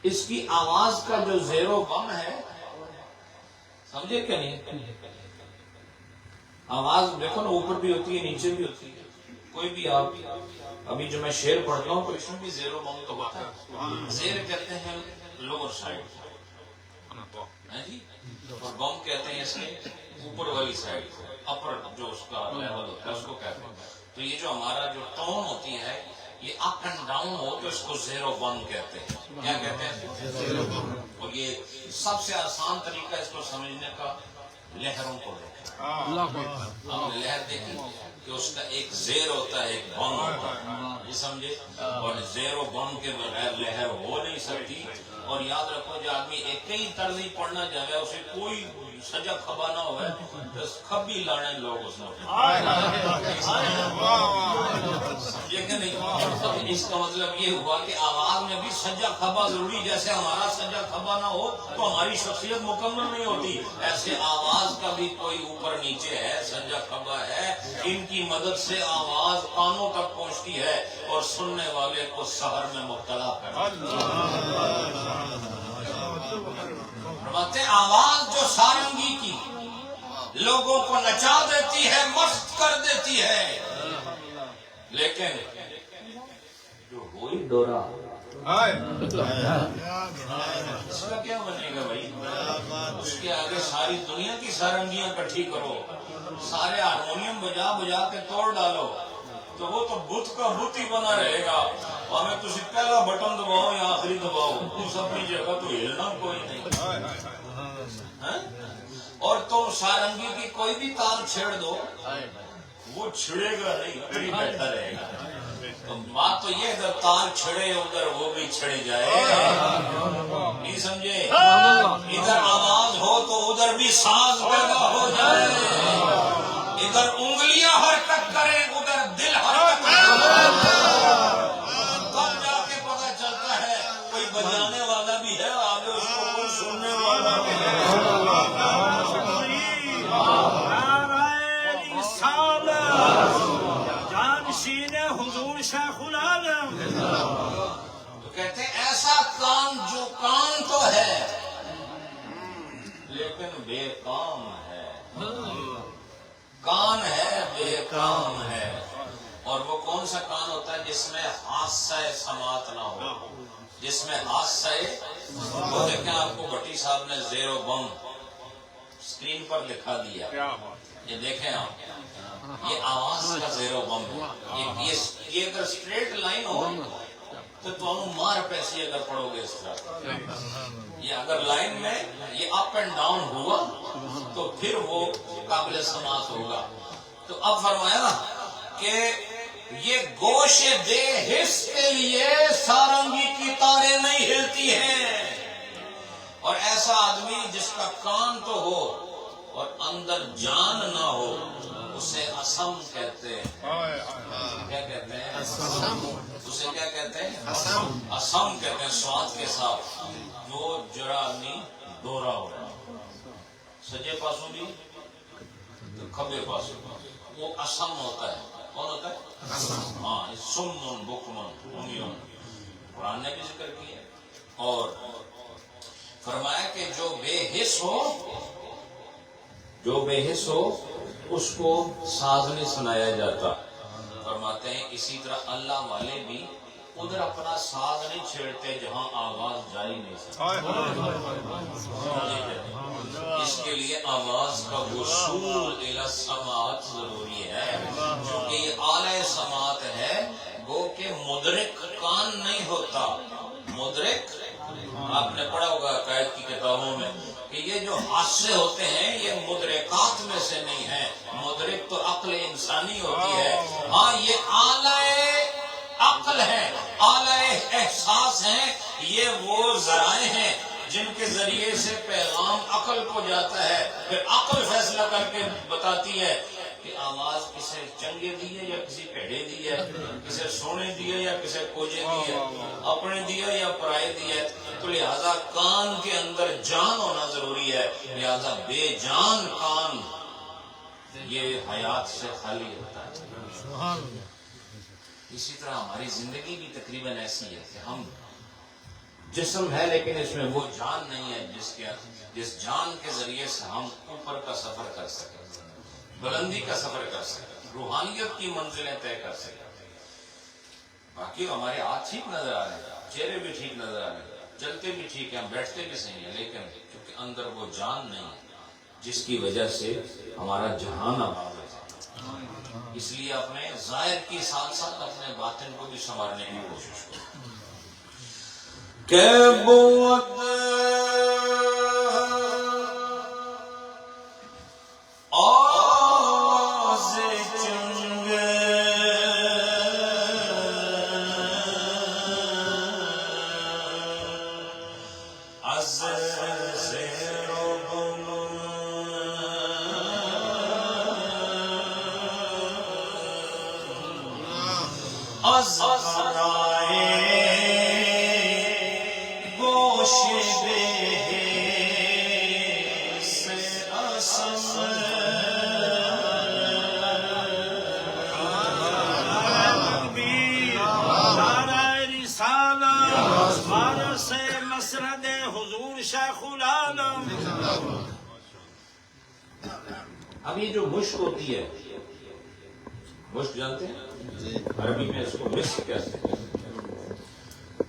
اس کی آواز کا جو زیر و بم ہے, سمجھے کہ نہیں؟ آواز دیکھو نا اوپر بھی ہوتی ہے نیچے بھی ہوتی ہے. کوئی بھی آپ ابھی جو میں شعر پڑھتا ہوں تو اس میں بھی زیر و بم تو ہوتا ہے. زیر کہتے ہیں لوور سائڈ جی, اور بم کہتے ہیں اس کے اوپر والی سائڈ, اپر جو اس کا لیول ہوتا ہے اس کو کہتے ہیں. تو یہ جو ہمارا جو ٹون ہوتی ہے یہ اپ اینڈ ڈاؤن ہو تو اس کو زیرو بم کہتے ہیں. کیا کہتے ہیں؟ اور یہ سب سے آسان طریقہ اس کو سمجھنے کا لہروں کو دیکھیں. ہم نے لہر دیکھی کہ اس کا ایک زیر ہوتا ہے ایک بم ہوتا ہے, یہ سمجھے. اور زیر و بم کے بغیر لہر ہو نہیں سکتی. اور یاد رکھو جو آدمی ایک ہی طرز ہی پڑھنا چاہے اسے کوئی سجا کھبا نہ ہو تو کھبی لانے لوگ اس میں سمجھے کہ نہیں. اس کا مطلب یہ ہوا کہ آواز میں بھی سجا کھبا ضروری. جیسے ہمارا سجا کھبا نہ ہو تو ہماری شخصیت مکمل نہیں ہوتی, ایسے آواز کا بھی کوئی اوپر نیچے ہے, سجا کھبا ہے. ان کی مدد سے آواز کانوں تک پہنچتی ہے اور سننے والے کو سحر میں مبتلا کرتی ہے. آواز جو سارنگی کی لوگوں کو نچا دیتی ہے, مست کر دیتی ہے, لیکن جو وہی ڈورا اس کا کیا بنے گا بھائی. اس کے آگے ساری دنیا کی سارنگیاں اکٹھی کرو, سارے ہارمونیم بجا بجا کے توڑ ڈالو تو وہ تو بت کا بت ہی بنا رہے گا. ہمیں تسی پہلا بٹن دباؤ یا آخری دباؤ, اس اپنی جگہ تو ہلنا کوئی نہیں. اور تم سارنگی کی کوئی بھی تال چھیڑ دو وہ چھڑے گا نہیں, وہی بیٹھا رہے گا. تو بات تو یہ ادھر تال چھڑے ادھر وہ بھی چھڑ جائے, نہیں سمجھے. ادھر آواز ہو تو ادھر بھی ساز پیدا ہو جائے, ادھر انگلیاں حرکت کریں ادھر دل حرکت کرے. تب جا کے پتہ چلتا ہے کوئی بجانے والا بھی ہے آگے اس کو کوئی سننے والا بھی ہے. حضور شیخ العالم تو کہتے ہیں ایسا کام جو کام تو ہے لیکن بے کام ہے. کان ہے بے کام ہے. اور وہ کون سا کان ہوتا ہے جس میں حادثہ سماعت نہ ہو, جس میں حادثہ. وہ دیکھیں آپ کو بھٹی صاحب نے زیر و بم اسکرین پر لکھا دیا, یہ دیکھیں آپ, یہ آواز کا زیر و بم ہے. یہ اگر اسٹریٹ لائن ہو تو تم مار پیسی اگر پڑھو گے اس طرح. یہ اگر لائن میں یہ اپ اینڈ ڈاؤن ہوا تو پھر وہ قابل سماعت ہوگا. تو اب فرمایا کہ یہ گوش بے حس کے لیے سارنگی کی تاریں نہیں ہلتی ہیں. اور ایسا آدمی جس کا کان تو ہو اور اندر جان نہ ہو اسے اسم کہتے ہیں. کیا کہتے ہیں؟ اسے کیا کہتے ہیں؟ اسم کہتے ہیں سواد کے ساتھ. جو جڑا نہیں دورا ہو رہا سجے پاسوں بھی تو کھبے پاسوں وہ اسم ہوتا ہے. کون ہوتا ہے؟ ہاں سمن بکمن امیون. قرآن نے بھی ذکر کیا. اور فرمایا کہ جو بے حس ہو اس کو ساز نہیں سنایا جاتا. فرماتے ہیں اسی طرح اللہ والے بھی ادھر اپنا ساز نہیں چھیڑتے جہاں آواز جا ہی نہیں سکتی. اس کے لیے آواز کا وصول الی السماعت ضروری ہے. کیونکہ یہ اعلی سماعت ہے وہ کہ مدرک کان نہیں ہوتا. مدرک آپ نے پڑھا ہوگا عقائد کی کتابوں میں کہ یہ جو حادثے ہوتے ہیں یہ مدرکات میں سے نہیں ہے. مدرک تو عقل انسانی ہوتی ہے. ہاں یہ اعلی عقل ہے, اعلی احساس ہیں. یہ وہ ذرائع ہیں جن کے ذریعے سے پیغام عقل کو جاتا ہے. پھر عقل فیصلہ کر کے بتاتی ہے کہ آواز کسے چنگے دی ہے یا کسی پیڑے دی ہے, کسے سونے دی ہے یا کسے کوجے دی ہے, اپنے دی ہے یا پرائے دی ہے. تو لہذا کان کے اندر جان ہونا ضروری ہے. لہذا بے جان کان یہ حیات سے خالی ہوتا ہے. اسی طرح ہماری زندگی بھی تقریباً ایسی ہے کہ ہم جسم ہے لیکن اس میں وہ جان نہیں ہے جس جان کے ذریعے سے ہم اوپر کا سفر کر سکیں, بلندی کا سفر کر سکیں, روحانیت کی منزلیں طے کر سکیں. باقی ہمارے ہاتھ ٹھیک نظر آ رہے ہیں, چہرے بھی ٹھیک نظر آ رہے ہیں, چلتے بھی ٹھیک ہیں, بیٹھتے بھی صحیح ہیں, لیکن کیونکہ اندر وہ جان نہیں ہے جس کی وجہ سے ہمارا جہان آباد ہے. اس لیے اپنے ظاہر کی ساتھ ساتھ اپنے باطن کو بھی سنوارنے کی کوشش کرو. کہ بوت آواز چنگے از زیر و بلند از برائے گوش بے سے اسم مسرد حضور شیخ العالم. اب یہ جو مشک ہوتی ہے, مشک جانتے ہیں عربی میں اس کو مسک کہتے ہیں.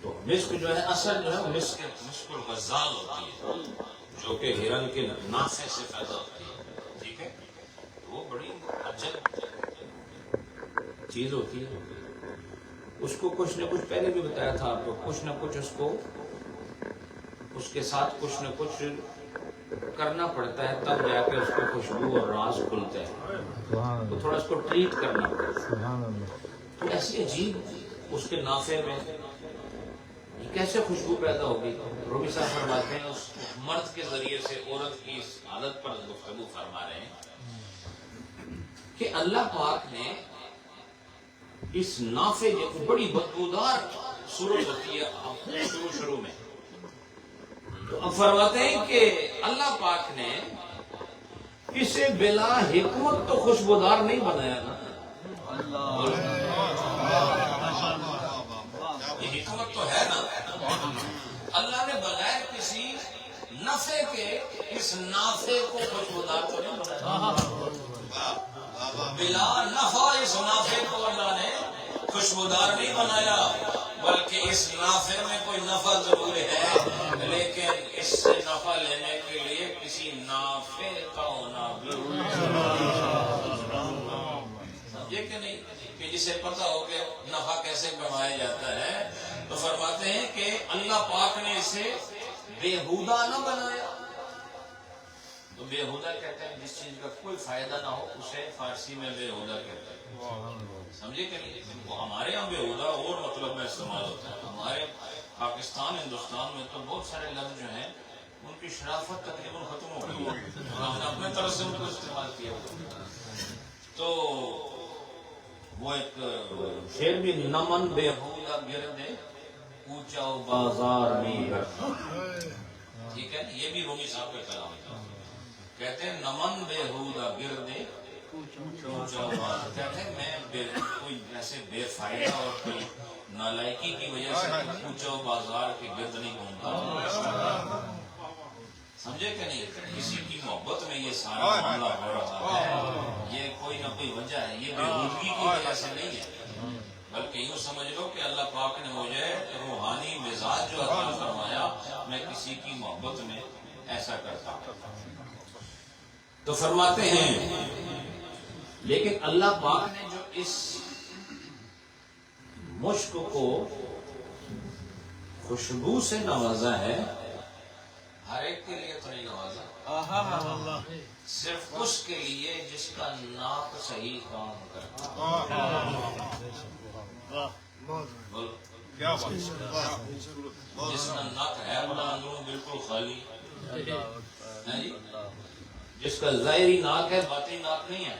تو مسک جو ہے اصل جو ہے مسک الغزال ہوتی ہے جو کہ ہرن کے نافے سے پیدا ہوتی ہے. ٹھیک ہے, وہ بڑی عجب چیز ہوتی ہے. اس کو کچھ نہ کچھ پہلے بھی بتایا تھا آپ کو, کچھ نہ کچھ اس کو اس کے ساتھ کچھ نہ کچھ کرنا پڑتا ہے تب جا کے اس کو خوشبو اور راز کھلتے ہیں. تو تھوڑا اس کو ٹریٹ کرنا پڑتا ہے. تو ایسی عجیب اس کے نافے میں کیسے خوشبو پیدا ہوگی. رومی صاحب فرماتے ہیں اس مرد کے ذریعے سے عورت کی اس حالت پر گفتگو فرما رہے ہیں کہ اللہ پاک نے اس نافے جو بڑی بدبودار صورت ہوتی ہے شروع میں, تو اب فرماتے ہیں کہ اللہ پاک نے اسے بلا حکمت تو خوشبودار نہیں بنایا نا. یہ حکمت تو ہے نا, اللہ نے بغیر کسی نفع کے اس نافے کو خوشبودار تو نہیں بنایا. بلا نفع اس نافے کو اللہ نے خوشبودار نہیں بنایا, بلکہ اس نافع میں کوئی نفع ضرور ہے, لیکن اس سے نفع لینے کے لیے کسی نافع کا ہونا بھی سمجھے کہ نہیں, کہ جسے پتا ہو کہ نفع کیسے کمایا جاتا ہے تو فرماتے ہیں کہ اللہ پاک نے اسے بےہودہ نہ بنایا. تو بےہودہ کہتے ہیں جس چیز کا کوئی فائدہ نہ ہو اسے فارسی میں بےہودہ کہتے ہیں. سمجھے کہ نہیں؟ وہ ہمارے یہاں بےہودہ اور مطلب میں استعمال ہوتا ہے. ہمارے پاکستان ہندوستان میں تو بہت سارے لفظ جو ہیں ان کی شرافت تقریباً ختم ہو گئی ہے. ہم نے اپنے طرف سے ان کو استعمال کیا. تو وہ ایک شعر بھی نمن بےہودہ گردے اونچا بازار نہیں کرتا. ٹھیک ہے، یہ بھی رومی صاحب کا کلام ہے. کہتے ہیں نمن بےہودہ گردے اونچا بازار. کہتے ہیں میں کوئی ایسے بے فائدہ اور کوئی نالائکی کی وجہ سے اونچا بازار کے گرد نہیں گھومتا. سمجھے کہ نہیں؟ کسی کی محبت میں یہ سارا معاملہ ہو رہا ہے. یہ کوئی نہ کوئی وجہ ہے، یہ بےہودگی کی وجہ سے نہیں ہے، بلکہ یوں سمجھ لو کہ اللہ پاک نے مجھے روحانی مزاج جو عطا فرمایا، میں کسی کی محبت میں ایسا کرتا. تو فرماتے ہیں لیکن اللہ پاک نے جو اس مشک کو خوشبو سے نوازا ہے، ہر ایک کے لیے تو نہیں نوازا، صرف اس کے لیے جس کا ناک صحیح کام کرتا. جس کا ناک ہے بڑا اندروں بالکل خالی ہے جی، جس کا ظاہری ناک ہے باطنی ناک نہیں ہے،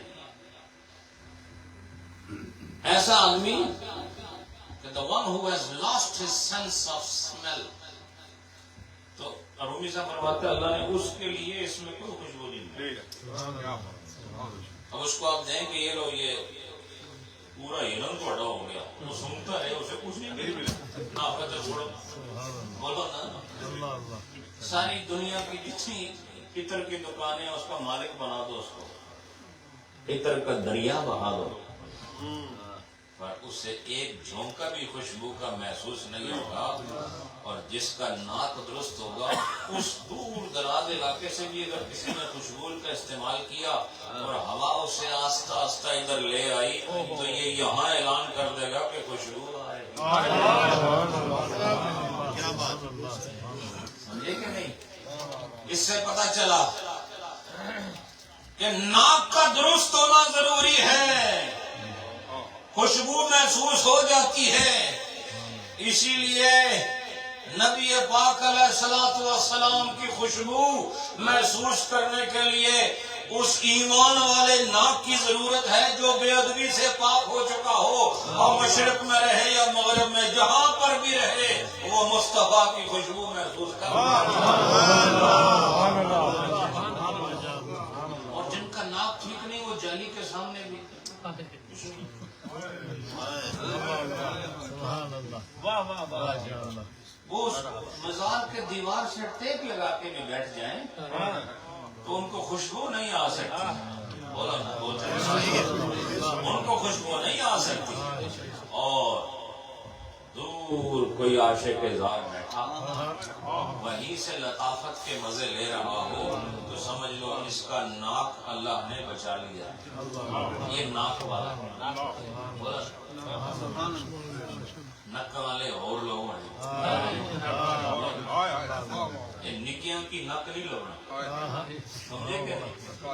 ایسا آدمی کہ the one who has lost his sense of smell. تو رومی صاحب فرماتے ہیں اللہ نے اس کے لیے اس میں کوئی خوشبو نہیں. اب اس کو آپ دیں کہ یہ لو یہ پورا ہرن تھوڑا ہو گیا، وہ سنتا ہے اسے کچھ نہیں نہ پتہ چھوڑو بولو نا. ساری دنیا کی جتنی عطر کی دکانیں اس کا مالک بنا دو، اس کو عطر کا دریا بہا دو، پر اس سے ایک جھونکا بھی خوشبو کا محسوس نہیں ہوگا. اور جس کا ناک درست ہوگا اس دور دراز علاقے سے بھی اگر کسی نے خوشبو کا استعمال کیا اور ہوا اسے آہستہ آہستہ ادھر لے آئی تو یہ یہاں اعلان کر دے گا کہ خوشبو آئے. سمجھے کہ نہیں؟ اس سے پتہ چلا کہ ناک کا درست ہونا ضروری ہے. خوشبو محسوس ہو جاتی ہے، اسی لیے نبی پاک علیہ الصلوۃ والسلام کی خوشبو محسوس کرنے کے لیے اس ایمان والے ناک کی ضرورت ہے جو بے ادبی سے پاک ہو چکا ہو، اور مشرق میں رہے یا مغرب میں جہاں پر بھی رہے وہ مصطفیٰ کی خوشبو محسوس کر. اور جن کا ناک ٹھیک نہیں وہ جالی کے سامنے بھی وہ مزار کے دیوار سے ٹیپ لگا کے بھی بیٹھ جائیں تو ان کو خوشبو نہیں آ سکتی. بولا نا ان کو خوشبو نہیں آ سکتی. اور دور کوئی عاشق زار بیٹھا وہیں سے لطافت کے مزے لے رہا ہو تو سمجھ لو اس کا ناک اللہ نے بچا لیا. یہ ناک والا نک والے اور لوگ ہیں، یہ نکیاں کی نک نہیں لوگنا. سمجھے کہ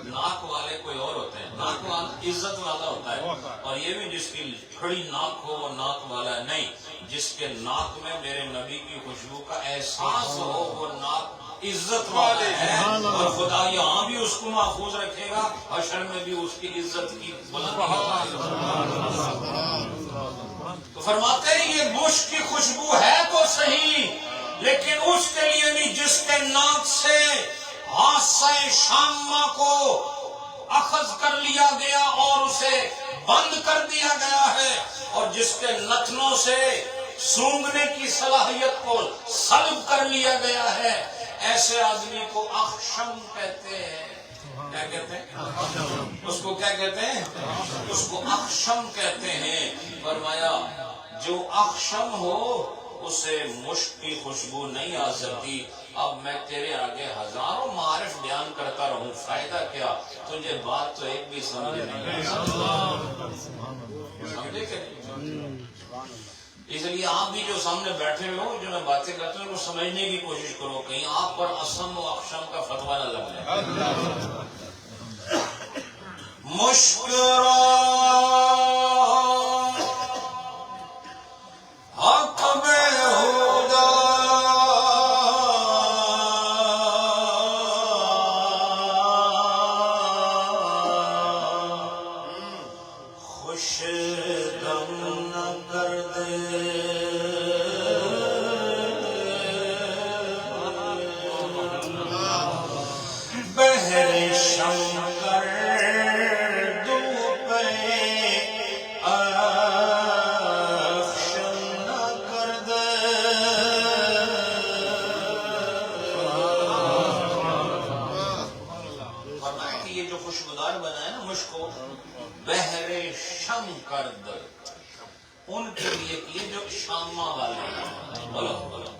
ناک والے کوئی اور ہوتے ہیں. ناک والا عزت والا ہوتا ہے، اور یہ بھی جس کی کھڑی ناک ہو وہ ناک والا ہے نہیں. جس کے ناک میں میرے نبی کی خوشبو کا احساس ہو وہ ناک عزت والے ہیں، اور خدا یہاں بھی اس کو محفوظ رکھے گا، حشر میں بھی اس کی عزت کی بلندی. تو فرماتے ہیں یہ مشک کی خوشبو ہے تو صحیح، لیکن اس کے لیے نہیں جس کے ناک سے حادثہ شامہ کو اخذ کر لیا گیا اور اسے بند کر دیا گیا ہے، اور جس کے نتنوں سے سونگنے کی صلاحیت کو سلب کر لیا گیا ہے، ایسے آدمی کو اخشم کہتے ہیں. کیا کہتے ہیں اس کو؟ کیا کہتے ہیں اس کو؟ اخشم کہتے ہیں. فرمایا جو اخشم ہو اسے مشک کی خوشبو نہیں آ سکتی. اب میں تیرے آگے ہزاروں معارف بیان کرتا رہوں، فائدہ کیا؟ تجھے بات تو ایک بھی سمجھ نہیں. سمجھے کہ اس لیے آپ بھی جو سامنے بیٹھے ہوئے ہو، جو میں باتیں کرتا ہوں وہ سمجھنے کی کوشش کرو، کہیں آپ پر اسم و اقشم کا فتویٰ نہ لگ جائے۔ مشکرا حق میں ہوگا خوش دم نہ کر دے، بہر شم کر دو پہ افشن نہ کر دے۔ فرمایا کہ یہ جو خوشگوار بنایا نا مشک کو، بہر شم کر دے، ان کے لیے کیے جو شامہ والے ہیں۔ بولو بولو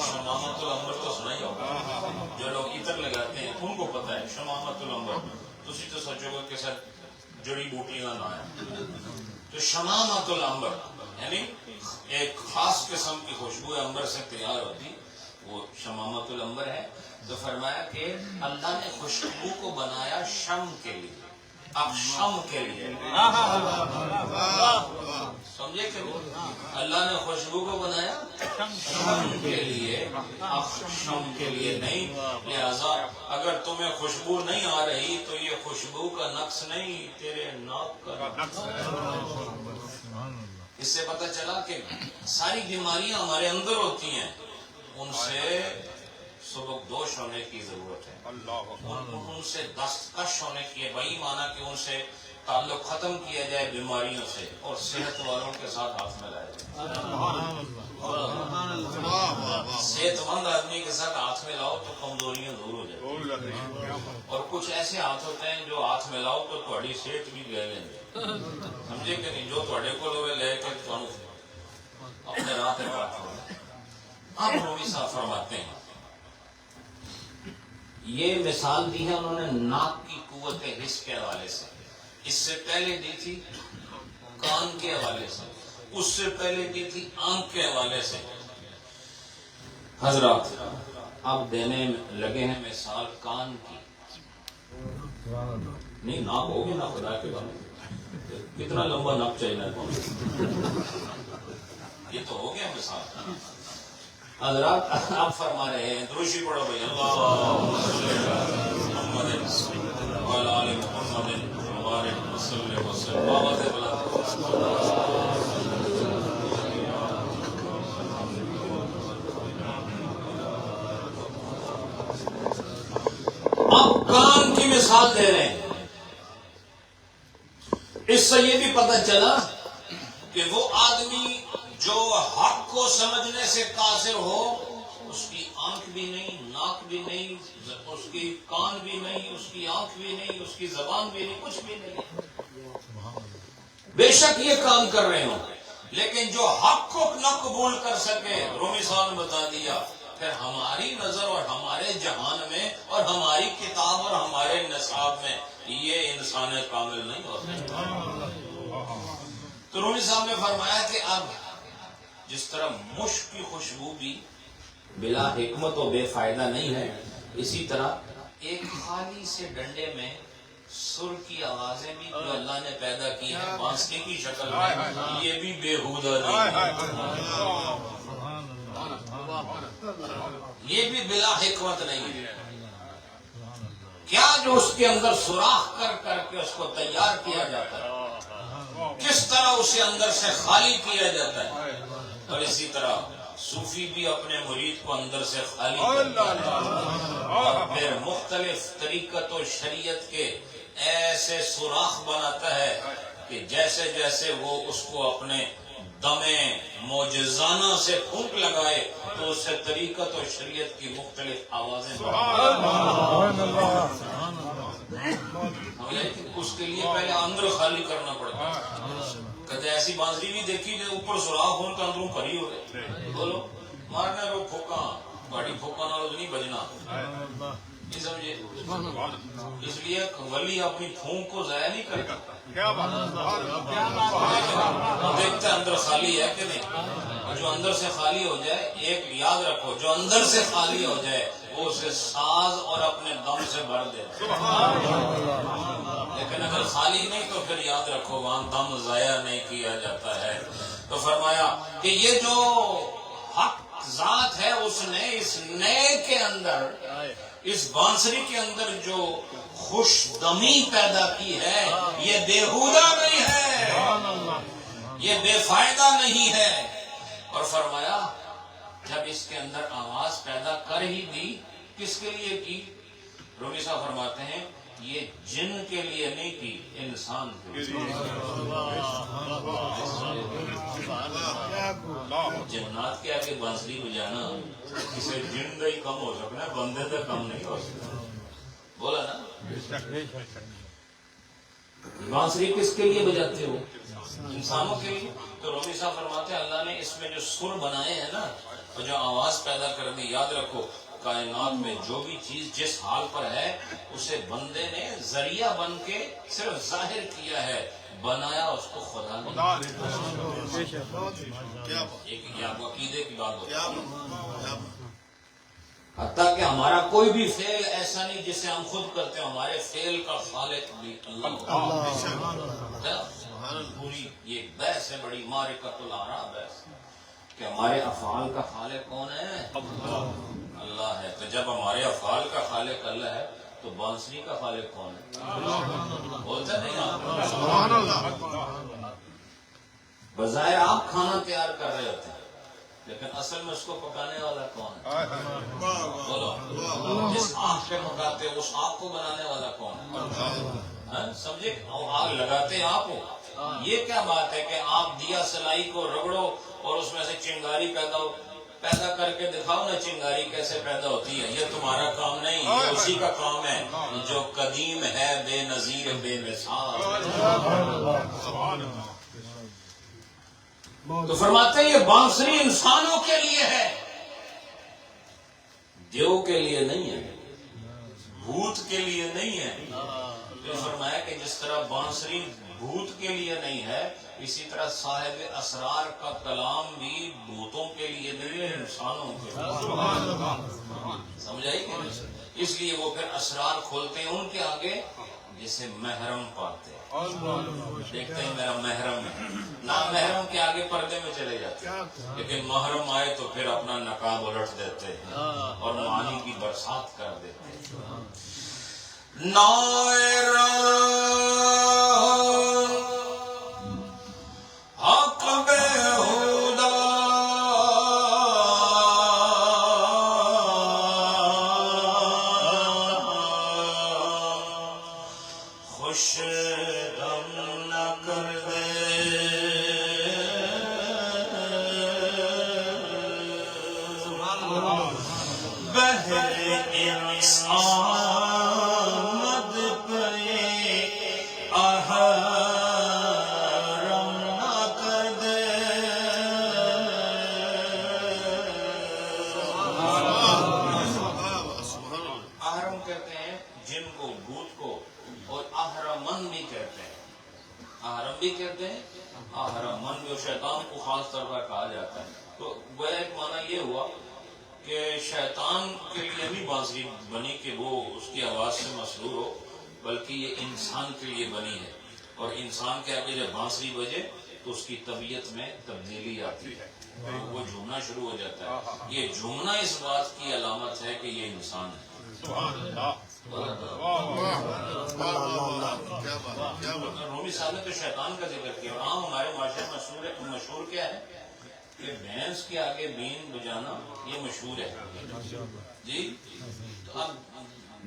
شمامت العنبر تو سنا ہی ہوگا، جو لوگ عطر لگاتے ہیں ان کو پتہ ہے شمامت العنبر۔ تسی تو سوچو گے کہ سر جڑی بوٹیاں نہ آئیں، تو شمامت العنبر یعنی ایک خاص قسم کی خوشبو عنبر سے تیار ہوتی، وہ شمامت العنبر ہے۔ تو فرمایا کہ اللہ نے خوشبو کو بنایا شم کے لیے، اقشم کے لیے، سمجھے کہ اللہ نے خوشبو کو بنایا شم کے لیے، اقشم کے لیے نہیں۔ لہذا اگر تمہیں خوشبو نہیں آ رہی تو یہ خوشبو کا نقص نہیں، تیرے ناک کا نقص ہے۔ اس سے پتہ چلا کہ ساری بیماریاں ہمارے اندر ہوتی ہیں، ان سے سبک دوش ہونے کی ضرورت ہے، ان سے دستکش ہونے کی ہے، وہی مانا کہ ان سے تعلق ختم کیا جائے بیماریوں سے، اور صحت والوں کے ساتھ ہاتھ ملایا جائے۔ صحت مند آدمی کے ساتھ ہاتھ ملاؤ تو کمزوریاں دور ہو جائیں، اور کچھ ایسے ہاتھ ہوتے ہیں جو ہاتھ ملاؤ تو تھوڑی صحت بھی لے لیں گے، سمجھے کہ نہیں، جو تھوڑے کو لوگ لے کے اپنے راہ پہ بات ہو۔ اب رومی صاحب فرماتے ہیں، یہ مثال دی ہے انہوں نے ناک کی قوت حس کے حوالے سے، اس سے پہلے دی تھی کان کے حوالے سے، اس سے پہلے دی تھی آنکھ کے حوالے سے۔ حضرات اب دینے لگے ہیں مثال کان کی، نہیں ناک ہوگی نا خدا کے بعد، کتنا لمبا ناک چاہیے یہ تو ہو گیا مثال۔ حضرات اب فرما رہے ہیں، دروشی پڑھو بھائی، اللہم صلی علی محمد وعلی آل محمد وبارک وسلم وسلم۔ آواز بلند۔ اب کان کی مثال دے رہے ہیں، اس سے یہ بھی پتہ چلا کہ وہ آدمی جو حق کو سمجھنے سے قاصر ہو، اس کی آنکھ بھی نہیں، ناک بھی نہیں، اس کی کان بھی نہیں، اس کی آنکھ بھی نہیں، اس کی زبان بھی نہیں، کچھ بھی نہیں، بے شک یہ کام کر رہے ہوں، لیکن جو حق کو نہ قبول کر سکے، رومی صاحب نے بتا دیا، پھر ہماری نظر اور ہمارے جہان میں اور ہماری کتاب اور ہمارے نصاب میں یہ انسان کامل نہیں ہوتے۔ تو رومی صاحب نے فرمایا کہ اب جس طرح مشک کی خوشبو بھی بلا حکمت و بے فائدہ نہیں ہے، اسی طرح ایک خالی سے ڈنڈے میں سر کی آوازیں بھی جو اللہ نے پیدا کی ہیں بانسری کی شکل میں، یہ بھی بےہودہ نہیں ہے، یہ بھی بلا حکمت نہیں ہے۔ کیا جو اس کے اندر سوراخ کر کر کے اس کو تیار کیا جاتا ہے، کس طرح اسے اندر سے خالی کیا جاتا ہے، اور اسی طرح صوفی بھی اپنے مرید کو اندر سے خالی کرتا ہے، اور پھر مختلف طریقت و شریعت کے ایسے سوراخ بناتا ہے کہ جیسے جیسے وہ اس کو اپنے دم معجزانہ سے پھونک لگائے تو اس سے طریقت و شریعت کی مختلف آوازیں اس کے لیے پہلے اندر خالی کرنا پڑتا ہے۔ کہتے ایسی بانسری بھی دیکھی جو اوپر سوراخ ہو تو اندروں کھری ہو گئے، بولو مارنا رو پھوکا گاڑی پھوکا نہ نہیں بجنا، نہیں سمجھے؟ اس لیے ولی اپنی پھونک کو ضائع نہیں کرتا، دیکھتے اندر خالی ہے کہ نہیں. اور جو اندر سے خالی ہو جائے، ایک یاد رکھو، جو اندر سے خالی ہو جائے وہ اسے ساز اور اپنے دم سے بھر دے. لیکن اگر خالی نہیں تو پھر یاد رکھو وہاں دم ضائع نہیں کیا جاتا ہے. تو فرمایا کہ یہ جو حق ذات ہے اس نے اس نئے کے اندر، اس بانسری کے اندر جو خوش دمی پیدا کی ہے، یہ بیہودہ نہیں ہے، یہ بے فائدہ نہیں ہے. اور فرمایا جب اس کے اندر آواز پیدا کر ہی دی، کس کے لیے کی؟ رومی صاحب فرماتے ہیں یہ جن کے لیے نہیں کی، انسان کے لیے. جنات کے آگے بانسری بجانا کسی جن کا ہی کم ہو سکنا ہے، بندے کا کم نہیں ہو سکتا. بولا نا، بانسری کس کے لیے بجاتے ہو؟ انسانوں کے لیے. تو رومی صاحب فرماتے ہیں اللہ نے اس میں جو سر بنائے ہیں نا اور جو آواز پیدا کر دی، یاد رکھو کائنات میں جو بھی چیز جس حال پر ہے اسے بندے نے ذریعہ بن کے صرف ظاہر کیا ہے، بنایا اس کو خدا نے. ایک عقیدے کی بات ہوتی ہے. حتیٰ کہ ہمارا کوئی بھی فعل ایسا نہیں جسے ہم خود کرتے ہیں، ہمارے فعل کا خالق بھی اللہ. پوری یہ بحث ہے بڑی، معرکۃ الاعراب ہے کہ ہمارے افعال کا خالق کون ہے؟ اللہ ہے. تو جب ہمارے افعال کا خالق اللہ ہے تو بانسری کا خالق کون ہے؟ بولتے نہیں آپ؟ بظاہر آپ کھانا تیار کر رہے ہوتے ہیں لیکن اصل میں اس کو پکانے والا کون ہے؟ بولو. جس آگ پہ پکاتے اس آگ کو بنانے والا کون ہے؟ سمجھے؟ آگ لگاتے آپ ہو. یہ کیا بات ہے کہ آپ دیا سلائی کو رگڑو اور اس میں سے چنگاری پیدا کر کے دکھاؤ نا چنگاری کیسے پیدا ہوتی ہے. یہ تمہارا کام نہیں، یہ اسی کا کام ہے جو قدیم ہے، بے نظیر بے مثال. تو فرماتے ہیں یہ بانسری انسانوں کے لیے ہے، دیو کے لیے نہیں ہے، بھوت کے لیے نہیں ہے. تو فرمایا کہ جس طرح بانسری بھوت کے لیے نہیں ہے، اسی طرح صاحب اسرار کا کلام بھی بھوتوں کے لیے نہیں ہے، انسانوں کے لیے. سمجھائی کہ اس لیے وہ پھر اسرار کھولتے ہیں ان کے آگے جسے محرم پاتے ہیں. دیکھتے ہیں میرا محرم ہے، نہ محرم کے آگے پردے میں چلے جاتے ہیں، لیکن محرم آئے تو پھر اپنا نقاب الٹ دیتے ہیں اور معانی کی برسات کر دیتے ہیں. حق بیہودہ خوش دم نہ کر دے، بہر انسان کہتے ہیں اہرمن جو شیطان کو خاص طور پر کہا جاتا ہے. تو گویا ایک معنی یہ ہوا کہ شیطان کے لیے نہیں بانسری بنی کہ وہ اس کی آواز سے مسرور ہو، بلکہ یہ انسان کے لیے بنی ہے. اور انسان کے آگے جب بانسری بجے تو اس کی طبیعت میں تبدیلی آتی ہے، وہ جھومنا شروع ہو جاتا ہے. یہ جھومنا اس بات کی علامت ہے کہ یہ انسان ہے. رومی صاحب نے تو شیطان کا ذکر کیا. عام ہمارے معاشرے مشہور کیا ہے کہ بھینس کے آگے بین بجانا، یہ مشہور ہے جی. تو اب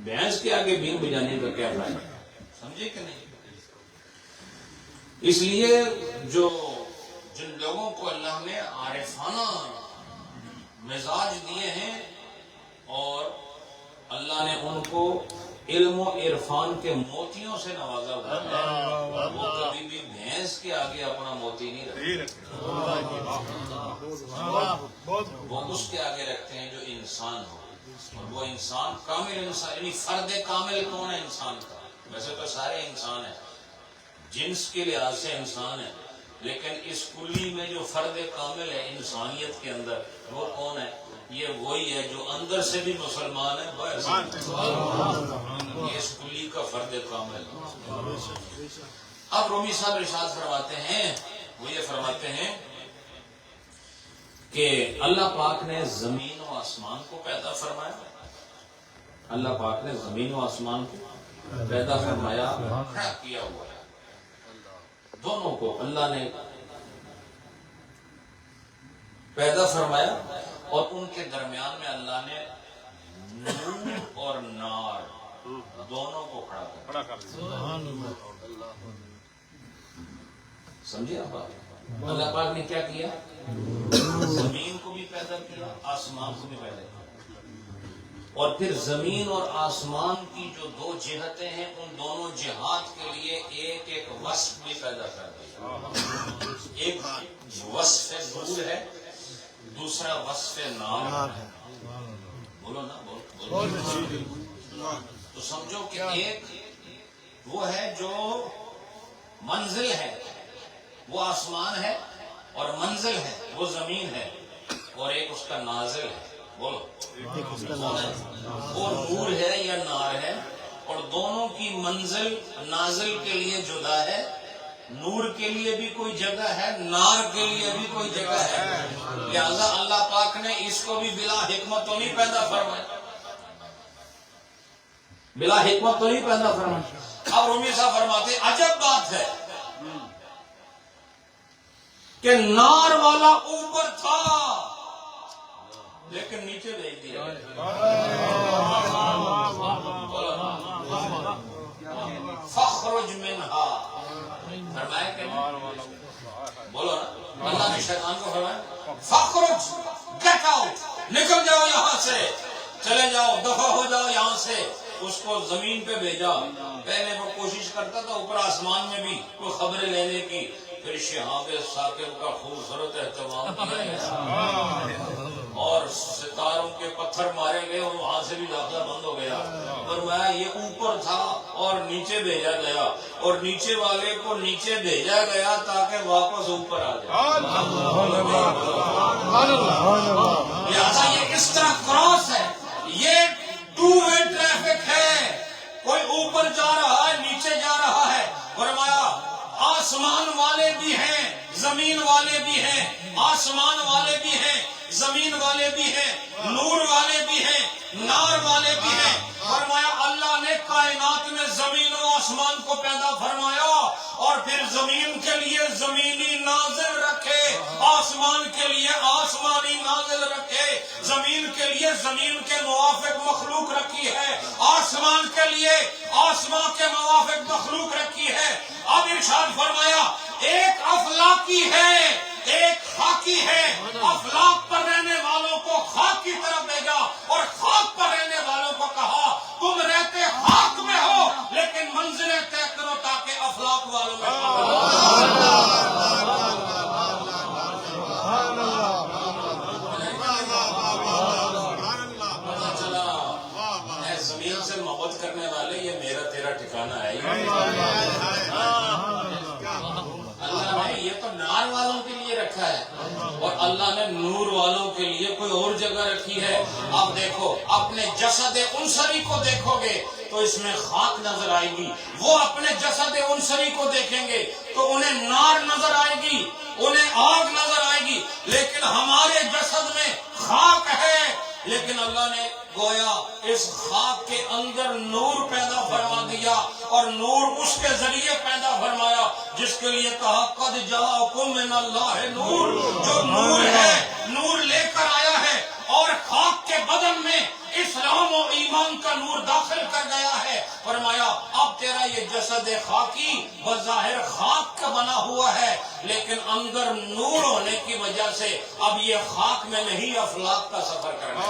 بھینس کے آگے بین بجانے کا کیا فائدہ، سمجھے کہ نہیں؟ اس لیے جن لوگوں کو اللہ نے عارفانہ مزاج دیے ہیں اور اللہ نے ان کو علم و عرفان کے موتیوں سے نوازا ہوا ہے، وہ کبھی بھی بھینس کے آگے اپنا موتی نہیں رکھتے، وہ اس کے آگے رکھتے ہیں جو انسان ہو. اور وہ انسان کامل انسان، یعنی فرد کامل کون ہے انسان کا؟ ویسے تو سارے انسان ہیں، جنس کے لحاظ سے انسان ہے، لیکن اس کلی میں جو فرد کامل ہے انسانیت کے اندر، وہ کون ہے؟ یہ وہی ہے جو اندر سے بھی مسلمان ہے، باہر سے یہ اس کلی کا فرد کامل ہے۔ اب رومی صاحب ارشاد فرماتے ہیں، وہ یہ فرماتے ہیں کہ اللہ پاک نے زمین و آسمان کو پیدا فرمایا، اللہ پاک نے زمین و آسمان کو پیدا فرمایا، کھڑا کیا ہوا ہے، دونوں کو اللہ نے پیدا فرمایا، اور ان کے درمیان میں اللہ نے نور اور نار دونوں کو کھڑا کر دیا۔ سمجھے آپ؟ اللہ پاک نے کیا کیا؟ زمین کو بھی پیدا کیا، آسمان کو بھی پیدا کیا، اور پھر زمین اور آسمان کی جو دو جہتیں ہیں ان دونوں جہات کے لیے ایک ایک وصف بھی پیدا کر دیا۔ ایک وصف نور ہے، دوسرا وصف نار ہے۔ بولو نا، بولو۔ تو سمجھو کہ ایک وہ ہے جو منزل ہے، وہ آسمان ہے، اور منزل ہے وہ زمین ہے، اور ایک اس کا نازل ہے۔ بولو، وہ نور ہے یا نار ہے، اور دونوں کی منزل نازل کے لیے جدا ہے، نور کے لیے بھی کوئی جگہ ہے، نار کے لیے بھی کوئی جگہ ہے، لہذا اللہ پاک نے اس کو بھی بلا حکمت تو نہیں پیدا فرمایا، بلا حکمت تو نہیں پیدا فرمایا۔ اب رومی صاحب فرماتے عجب بات ہے کہ نار والا اوپر تھا لیکن نیچے بھیج دیا۔ فخرج منہا، فرمایا کہ بولو نا، اللہ نے شیطان کو فرمایا فخرج، گیٹ آؤٹ، نکل جاؤ یہاں سے، چلے جاؤ، دفع ہو جاؤ یہاں سے۔ اس کو زمین پہ بھیجا، پہلے وہ کوشش کرتا تھا اوپر آسمان میں بھی کوئی خبریں لینے کی، پھر شہاب ثاقب کا خوبصورت اہتمام کیا اور ستاروں کے پتھر مارے گئے اور وہاں سے بھی داخلہ بند ہو گیا۔ فرمایا یہ اوپر تھا اور نیچے بھیجا گیا، اور نیچے والے کو نیچے بھیجا گیا تاکہ واپس اوپر آ جائے۔ لہٰذا یہ اس طرح کراس ہے، یہ ٹو وے ٹریفک ہے، کوئی اوپر جا رہا ہے، نیچے جا رہا ہے۔ فرمایا آسمان والے بھی ہیں، زمین والے بھی ہیں، آسمان والے بھی ہیں، زمین والے بھی ہیں، نور والے بھی ہیں، نار والے بھی ہیں۔ فرمایا اللہ نے کائنات میں زمین و آسمان کو پیدا فرمایا، اور پھر زمین کے لیے زمینی نازل رکھے، آسمان کے لیے آسمانی نازل رکھے، زمین کے لیے زمین کے موافق مخلوق رکھی ہے، آسمان کے لیے آسمان کے موافق مخلوق رکھی ہے۔ اب ارشاد فرمایا ایک افلاکی ہے، ایک خاکی ہے، افلاک پر رہنے والوں کو خاک کی طرف بھیجا، اور خاک پر رہنے والوں کو کہا تم رہتے خاک میں ہو لیکن منزلیں طے کرو تاکہ افلاک والوں میں پتہ چلا اے زمین سے محبت کرنے والے، یہ میرا تیرا ٹھکانہ ہے۔ اللہ نے یہ تو نار والوں کے لیے رکھا ہے، اور اللہ نے نور والوں کے لیے کوئی اور جگہ رکھی ہے۔ آپ دیکھو، اپنے جسد عنصری کو دیکھو گے تو اس میں خاک نظر آئے گی، وہ اپنے جسد عنصری کو دیکھیں گے تو انہیں نار نظر آئے گی، انہیں آگ نظر آئے گی، لیکن ہمارے جسد میں خاک ہے، لیکن اللہ نے گویا اس خاک کے اندر نور پیدا فرما دیا، اور نور اس کے ذریعے پیدا فرمایا جس کے لیے کہا قد جاءکم من اللہ نور، جو نور ہے، نور لے کر آیا ہے، اور خاک کے بدن میں اسلام و ایمان کا نور داخل کر گیا ہے۔ فرمایا اب تیرا یہ جسد خاکی بظاہر خاک کا بنا ہوا ہے، لیکن اندر نور ہونے کی وجہ سے اب یہ خاک میں نہیں افلاک کا سفر کرنا ہے،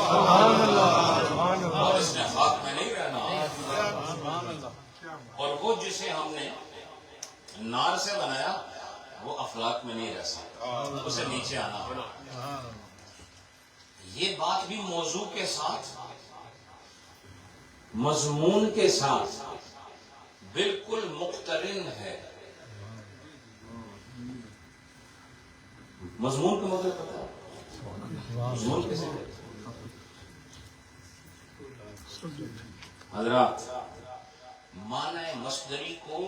اور اس نے خاک میں نہیں رہنا، اور وہ جسے ہم نے نار سے بنایا وہ افلاک میں نہیں رہ سکتا، اسے نیچے آنا ہوگا۔ یہ بات بھی موضوع کے ساتھ، مضمون کے ساتھ بالکل مقترن ہے، مضمون کا مطلب پتہ ہے؟ مضمون کیسے کہتے ہیں حضرات؟ معنی مصدری کو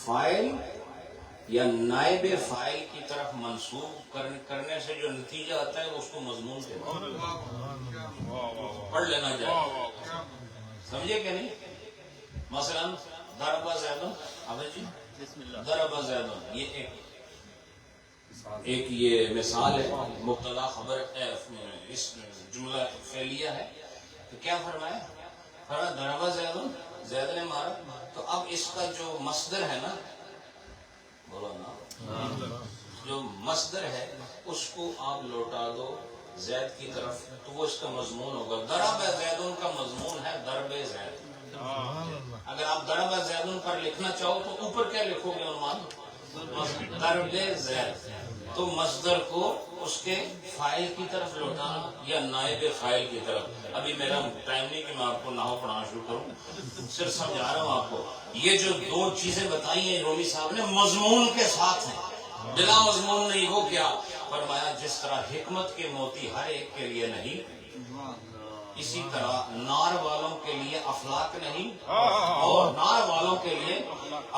فاعل یا نائب فاعل کی طرف منسوب کرنے سے جو نتیجہ آتا ہے اس کو مضمون کہتے ہیں. پڑھ لینا جائے، سمجھے کہ نہیں؟ مثلا ضرب زید، اب جی ضرب زید، یہ ایک یہ مثال ہے، مبتدا خبر اس جملہ فعلیہ ہے. تو کیا فرمایا؟ فرمایا ضرب زید، زید نے مارا. تو اب اس کا جو مصدر ہے نا، بولو نا، جو مصدر ہے اس کو آپ لوٹا دو زید کی طرف تو وہ اس کا مضمون ہوگا. ضرب زیدن کا مضمون ہے ضرب زید. اگر آپ ضرب زیدن پر لکھنا چاہو تو اوپر کیا لکھو گے عنوان؟ ضرب زید. تو مصدر کو اس کے فاعل کی طرف لوٹانا یا نائب فاعل کی طرف. ابھی میرا ٹائم نہیں کہ میں آپ کو نحو پڑھانا شروع کروں، صرف سمجھا رہا ہوں آپ کو. یہ جو دو چیزیں بتائی ہیں رومی صاحب نے مضمون کے ساتھ ہیں، بلا مضمون نہیں. وہ کیا فرمایا؟ جس طرح حکمت کے موتی ہر ایک کے لیے نہیں، اسی طرح نار والوں کے لیے افلاک نہیں، اور نار والوں کے لیے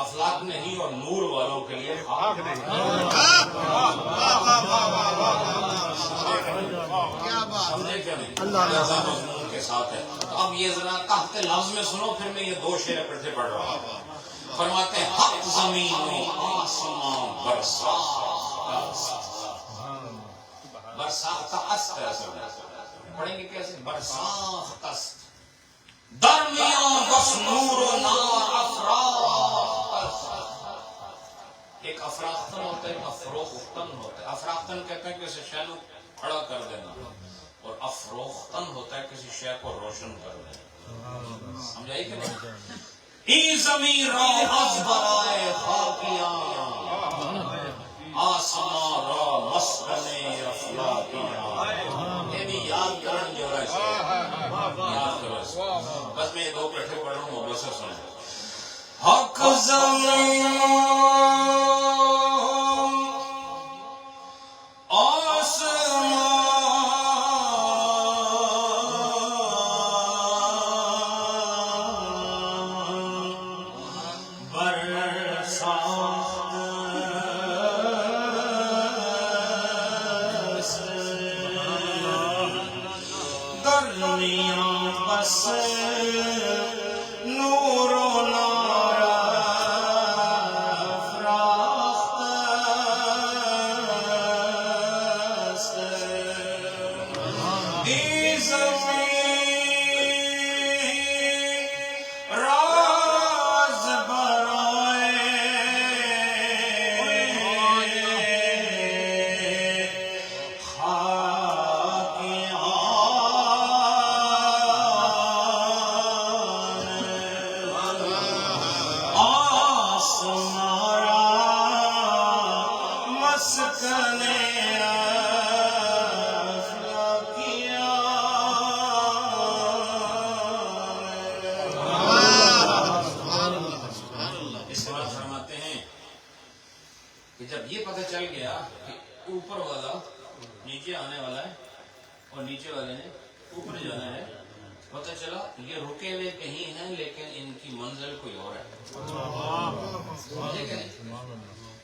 افلاک نہیں، اور نور والوں کے لیے خاک نہیں. سمجھے کیا نہیں؟ اللہ مضمون کے ساتھ ہے. تو اب یہ ذرا تحت لفظ میں سنو، پھر میں یہ دو شعر اکٹھے پڑھ رہا ہوں. فرماتے ہیں حق زمین و آسمان برسا، برساخت است ہے. اصل پڑھیں گے کیسے؟ برساخت است درمیان بس نور و نار افراخت. ایک افراختن ہوتا ہے، ایک افروختن ہوتا ہے. افراختن کہتے ہیں کسی شے کو کھڑا کر دینا، اور افروختن ہوتا ہے کسی شے کو روشن کر دینا. سمجھائی کہ نہیں؟ ای زمین را از برائے خاکیاں، آسمان را مسکن افلاکیاں. یہ بھی یاد کرن جو ہے یاد کرو. بس میں یہ دو کٹھے پڑھ رہا ہوں، وہ بسر سنیں. حق زمین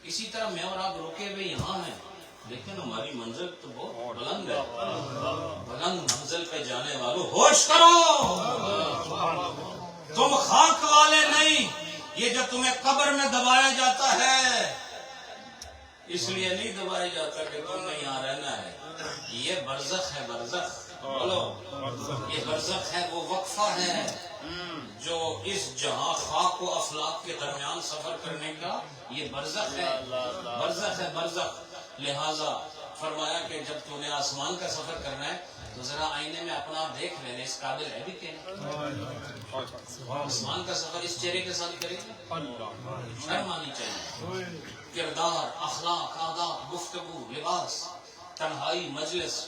اسی طرح میں اور آپ رکے ہوئے یہاں ہیں، لیکن ہماری منزل تو بہت بلند ہے. بلند منزل پہ جانے والوں ہوش کرو، تم خاک والے نہیں. یہ جو تمہیں قبر میں دبایا جاتا ہے اس لیے نہیں دبایا جاتا کہ تم نے یہاں رہنا ہے. یہ برزخ ہے، برزخ بولو. یہ برزخ ہے، وہ وقفہ ہے جو اس جہاں خاک و افلاک کے درمیان سفر کرنے کا یہ برزخ ہے. برزخ ہے، برزخ. لہذا فرمایا کہ جب تو نے آسمان کا سفر کرنا ہے تو ذرا آئینے میں اپنا آپ دیکھ لینے، اس قابل ہے بھی کہ آسمان کا سفر اس چہرے کے ساتھ کرے گا. شرم آنی چاہیے. کردار، اخلاق، آداب، گفتگو، لباس، تنہائی، مجلس،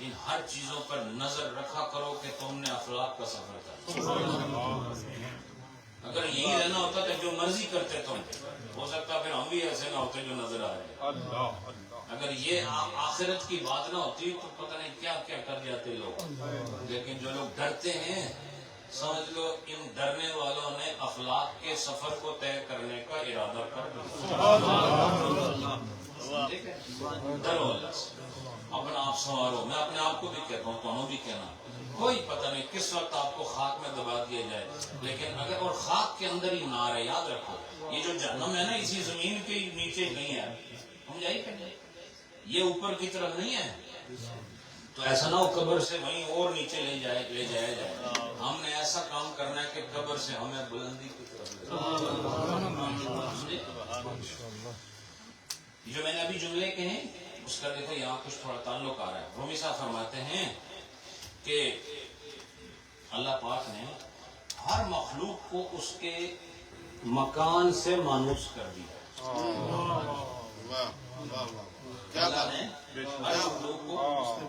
ان ہر چیزوں پر نظر رکھا کرو کہ تم نے اخلاق کا سفر کرنا. اگر یہی رہنا ہوتا تو جو مرضی کرتے تم، ہو سکتا پھر ہم بھی ایسے نہ ہوتے جو نظر آ رہے ہیں۔ اگر یہ آخرت کی بات نہ ہوتی تو پتہ نہیں کیا کیا کر جاتے لوگ، لیکن جو لوگ ڈرتے ہیں سمجھ لو ان ڈرنے والوں نے اخلاق کے سفر کو طے کرنے کا ارادہ کر دیا۔ ڈرو اللہ سے، اپنا آپ سنوارو۔ میں اپنے آپ کو بھی کہتا ہوں، تمہیں بھی کہنا، کوئی پتہ نہیں کس وقت آپ کو خاک میں دبا دیا جائے، لیکن اگر اور خاک کے اندر ہی نہ رہے، یاد رکھو یہ جو جہنم ہے نا اسی زمین کے نیچے نہیں ہے، سمجھائی کہ نہیں؟ یہ اوپر کی طرف نہیں ہے، تو ایسا نہ ہو قبر سے وہیں اور نیچے لے جایا جائے۔ ہم نے ایسا کام کرنا ہے کہ قبر سے ہمیں بلندی کی طرف لے جائے۔ جو میں نے ابھی جملے کہے اس کا دیکھو یہاں کچھ تھوڑا تعلق آ رہا ہے۔ رومی صاحب فرماتے ہیں کہ اللہ پاک نے ہر مخلوق کو اس کے مکان سے مانوس کر دیا۔ اللہ نے ہر مخلوق کو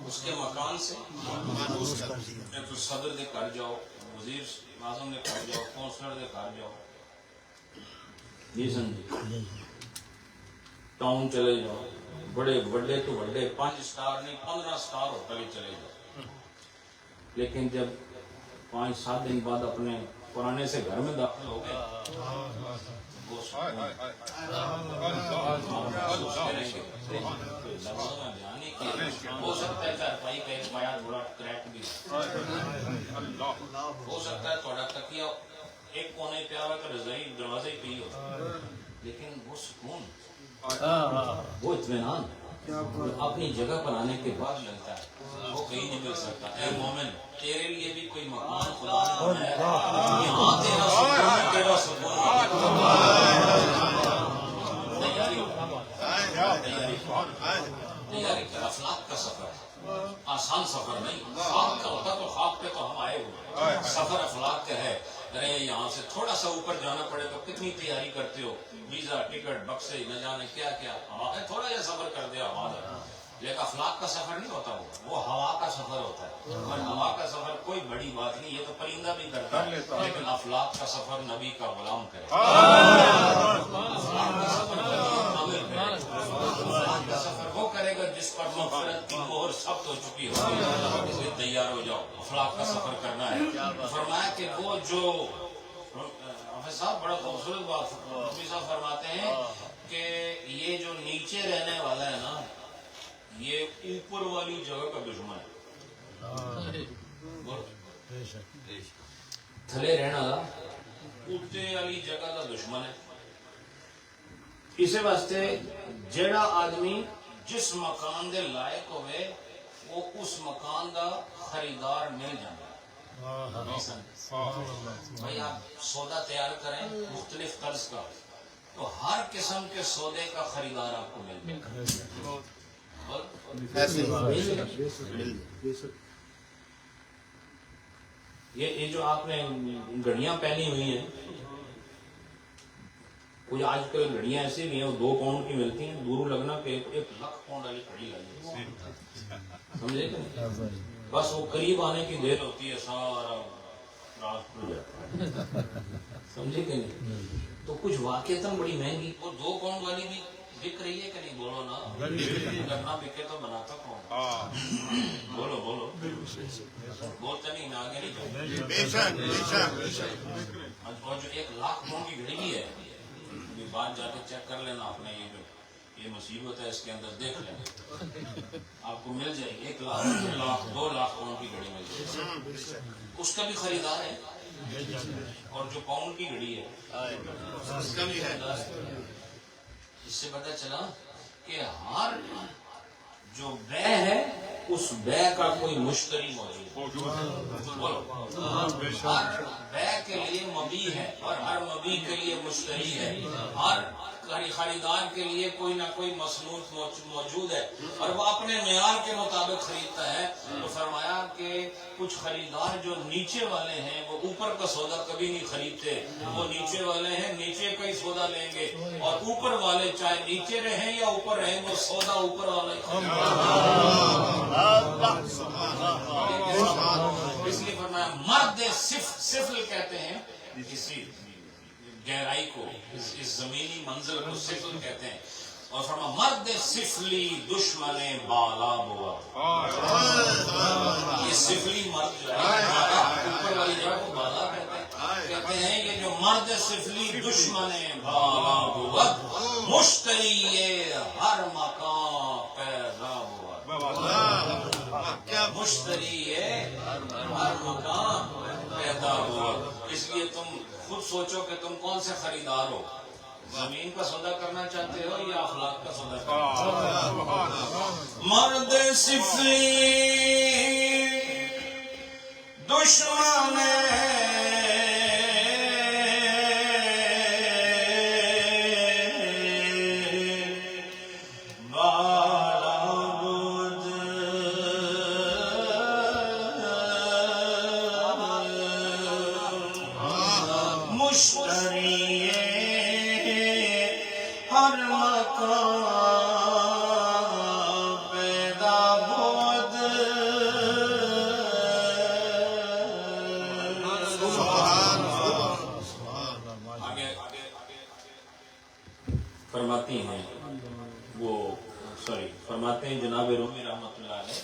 اس کے مکان سے مانوس کر دیا۔ تو صدر دے کر جاؤ، وزیر اعظم دے کر جاؤ، کونسلر دے کر جاؤ، یہ سمجھے، ٹاؤن چلے جاؤ، بڑے بڑے تو بڑے 5 سٹار نہیں 15 سٹار ہوٹل چلے جاؤ، لیکن جب 5-7 دن بعد اپنے پرانے سے گھر میں داخل ہو گئے وہ ہو سکتا ہے چارپائی کا ایک پایا تھوڑا کریک بھی ہو سکتا ہے، تھوڑا تکیا ایک کونے پہ آوے تو رضائی دروازے پہ ہی ہو، لیکن وہ سکون، وہ اطمینان اپنی جگہ پر آنے کے بعد ملتا ہے، وہ کہیں نہیں مل سکتا۔ اے مومن، تیرے لیے بھی کوئی مکان خدا نے بنایا ہے، یہاں تیرا سکون، تیرا سکون تیاری کر۔ اخلاق کا سفر آسان سفر نہیں، خاک کا ہوتا تو خاک پہ تو ہم آئے ہوئے، سفر اخلاق کا ہے۔ ارے یہاں سے تھوڑا سا اوپر جانا پڑے تو کتنی تیاری کرتے ہو، ویزا، ٹکٹ، بکسے، نہ جانے کیا کیا، تھوڑا یہ سفر کر دیا آواز، لیکن اخلاق کا سفر نہیں ہوتا، وہ ہوا کا سفر ہوتا ہے، اور ہوا کا سفر کوئی بڑی بات نہیں، یہ تو پرندہ بھی کرتا ہے، لیکن اخلاق کا سفر نبی کا غلام کرے، اخلاق کا سفر عامل کرے، اخلاق کا سفر وہ کرے گا جس پر مغفرت کی مہر ثبت ہو چکی ہوگی، اس لیے تیار ہو جاؤ، اخلاق کا سفر کرنا ہے۔ فرمایا کہ وہ جو حافظ صاحب بڑا خوبصورت بات حافظ صاحب فرماتے ہیں کہ یہ جو نیچے رہنے والا ہے نا یہ اوپر والی جگہ کا دشمن ہے، تھلے رہنا اوتے والی جگہ کا دشمن ہے۔ اسی واسطے جیڑا آدمی جس مکان دے لائق ہوئے وہ اس مکان دا خریدار مل جاتا ہے۔ بھائی آپ سودا تیار کریں مختلف طرز کا تو ہر قسم کے سودے کا خریدار آپ کو مل جائے گا۔ یہ جو آپ نے گھڑیاں پہنی ہوئی ہیں، کوئی آج کل گھڑیاں ایسی بھی ہیں 2 پاؤنڈ کی ملتی ہیں، دوروں لگنا کہ 1 لاکھ پاؤنڈ والی گھڑی لگی، سمجھے کہ بس وہ قریب آنے کی دیر ہوتی ہے سارا رات کھل جاتا ہے، سمجھے کہ نہیں؟ تو کچھ واقعتاً بڑی مہنگی، وہ 2 پاؤنڈ والی بھی بک رہی ہے کہ نہیں؟ بولو نا، اگر نہ بکے تو بناتا کون؟ بولو بولو، بولتے نہیں، میں آگے نہیں جاؤں۔ اور جو 1 لاکھ پاؤنڈ کی گھڑی بھی ہے، بعد جا کے چیک کر لینا اپنے، یہ مصیبت ہے اس کے اندر، دیکھ لینا آپ کو مل جائے گی 1 لاکھ 2 لاکھ پاؤنڈ کی گھڑی مل جائے گی، اس کا بھی خریدار ہے، اور جو پاؤنڈ کی گھڑی ہے اس کا بھی خریدار ہے۔ اس سے پتہ چلا کہ ہر جو بے ہے اس بے کا کوئی مشتری موجود ہے، ہر بے کے لیے مبی ہے اور ہر مبی کے لیے مشتری ہے، ہر خریدار کے لیے کوئی نہ کوئی مصنوع موجود ہے اور وہ اپنے معیار کے مطابق خریدتا ہے۔ تو فرمایا کہ کچھ خریدار جو نیچے والے ہیں وہ اوپر کا سودا کبھی نہیں خریدتے، وہ نیچے والے ہیں نیچے کا ہی سودا لیں گے، اور اوپر والے چاہے نیچے رہیں یا اوپر رہیں وہ سودا اوپر والا ہی خریدیں۔ اس لیے فرمایا مرد سفل کہتے ہیں کسی گہرائی کو، اس زمینی منزل کو سفل کہتے ہیں. اور فرما مرد سفلی دشمن بالا بود. یہ سفلی مرد جو ہے اوپر والی جگہ کو بالا کہتے ہیں. یہ جو مرد سفلی دشمن بالا بود مشتری ہر مقام پیدا بود. مشتری ہر مقام پیدا بود. اس لیے تم خود سوچو کہ تم کون سے خریدار ہو. زمین کا سودا کرنا چاہتے ہو یا اخلاق کا سودا کرنا چاہتے ہو؟ مرد سفلی دشمن فرماتے ہیں جناب رومی رحمۃ اللہ علیہ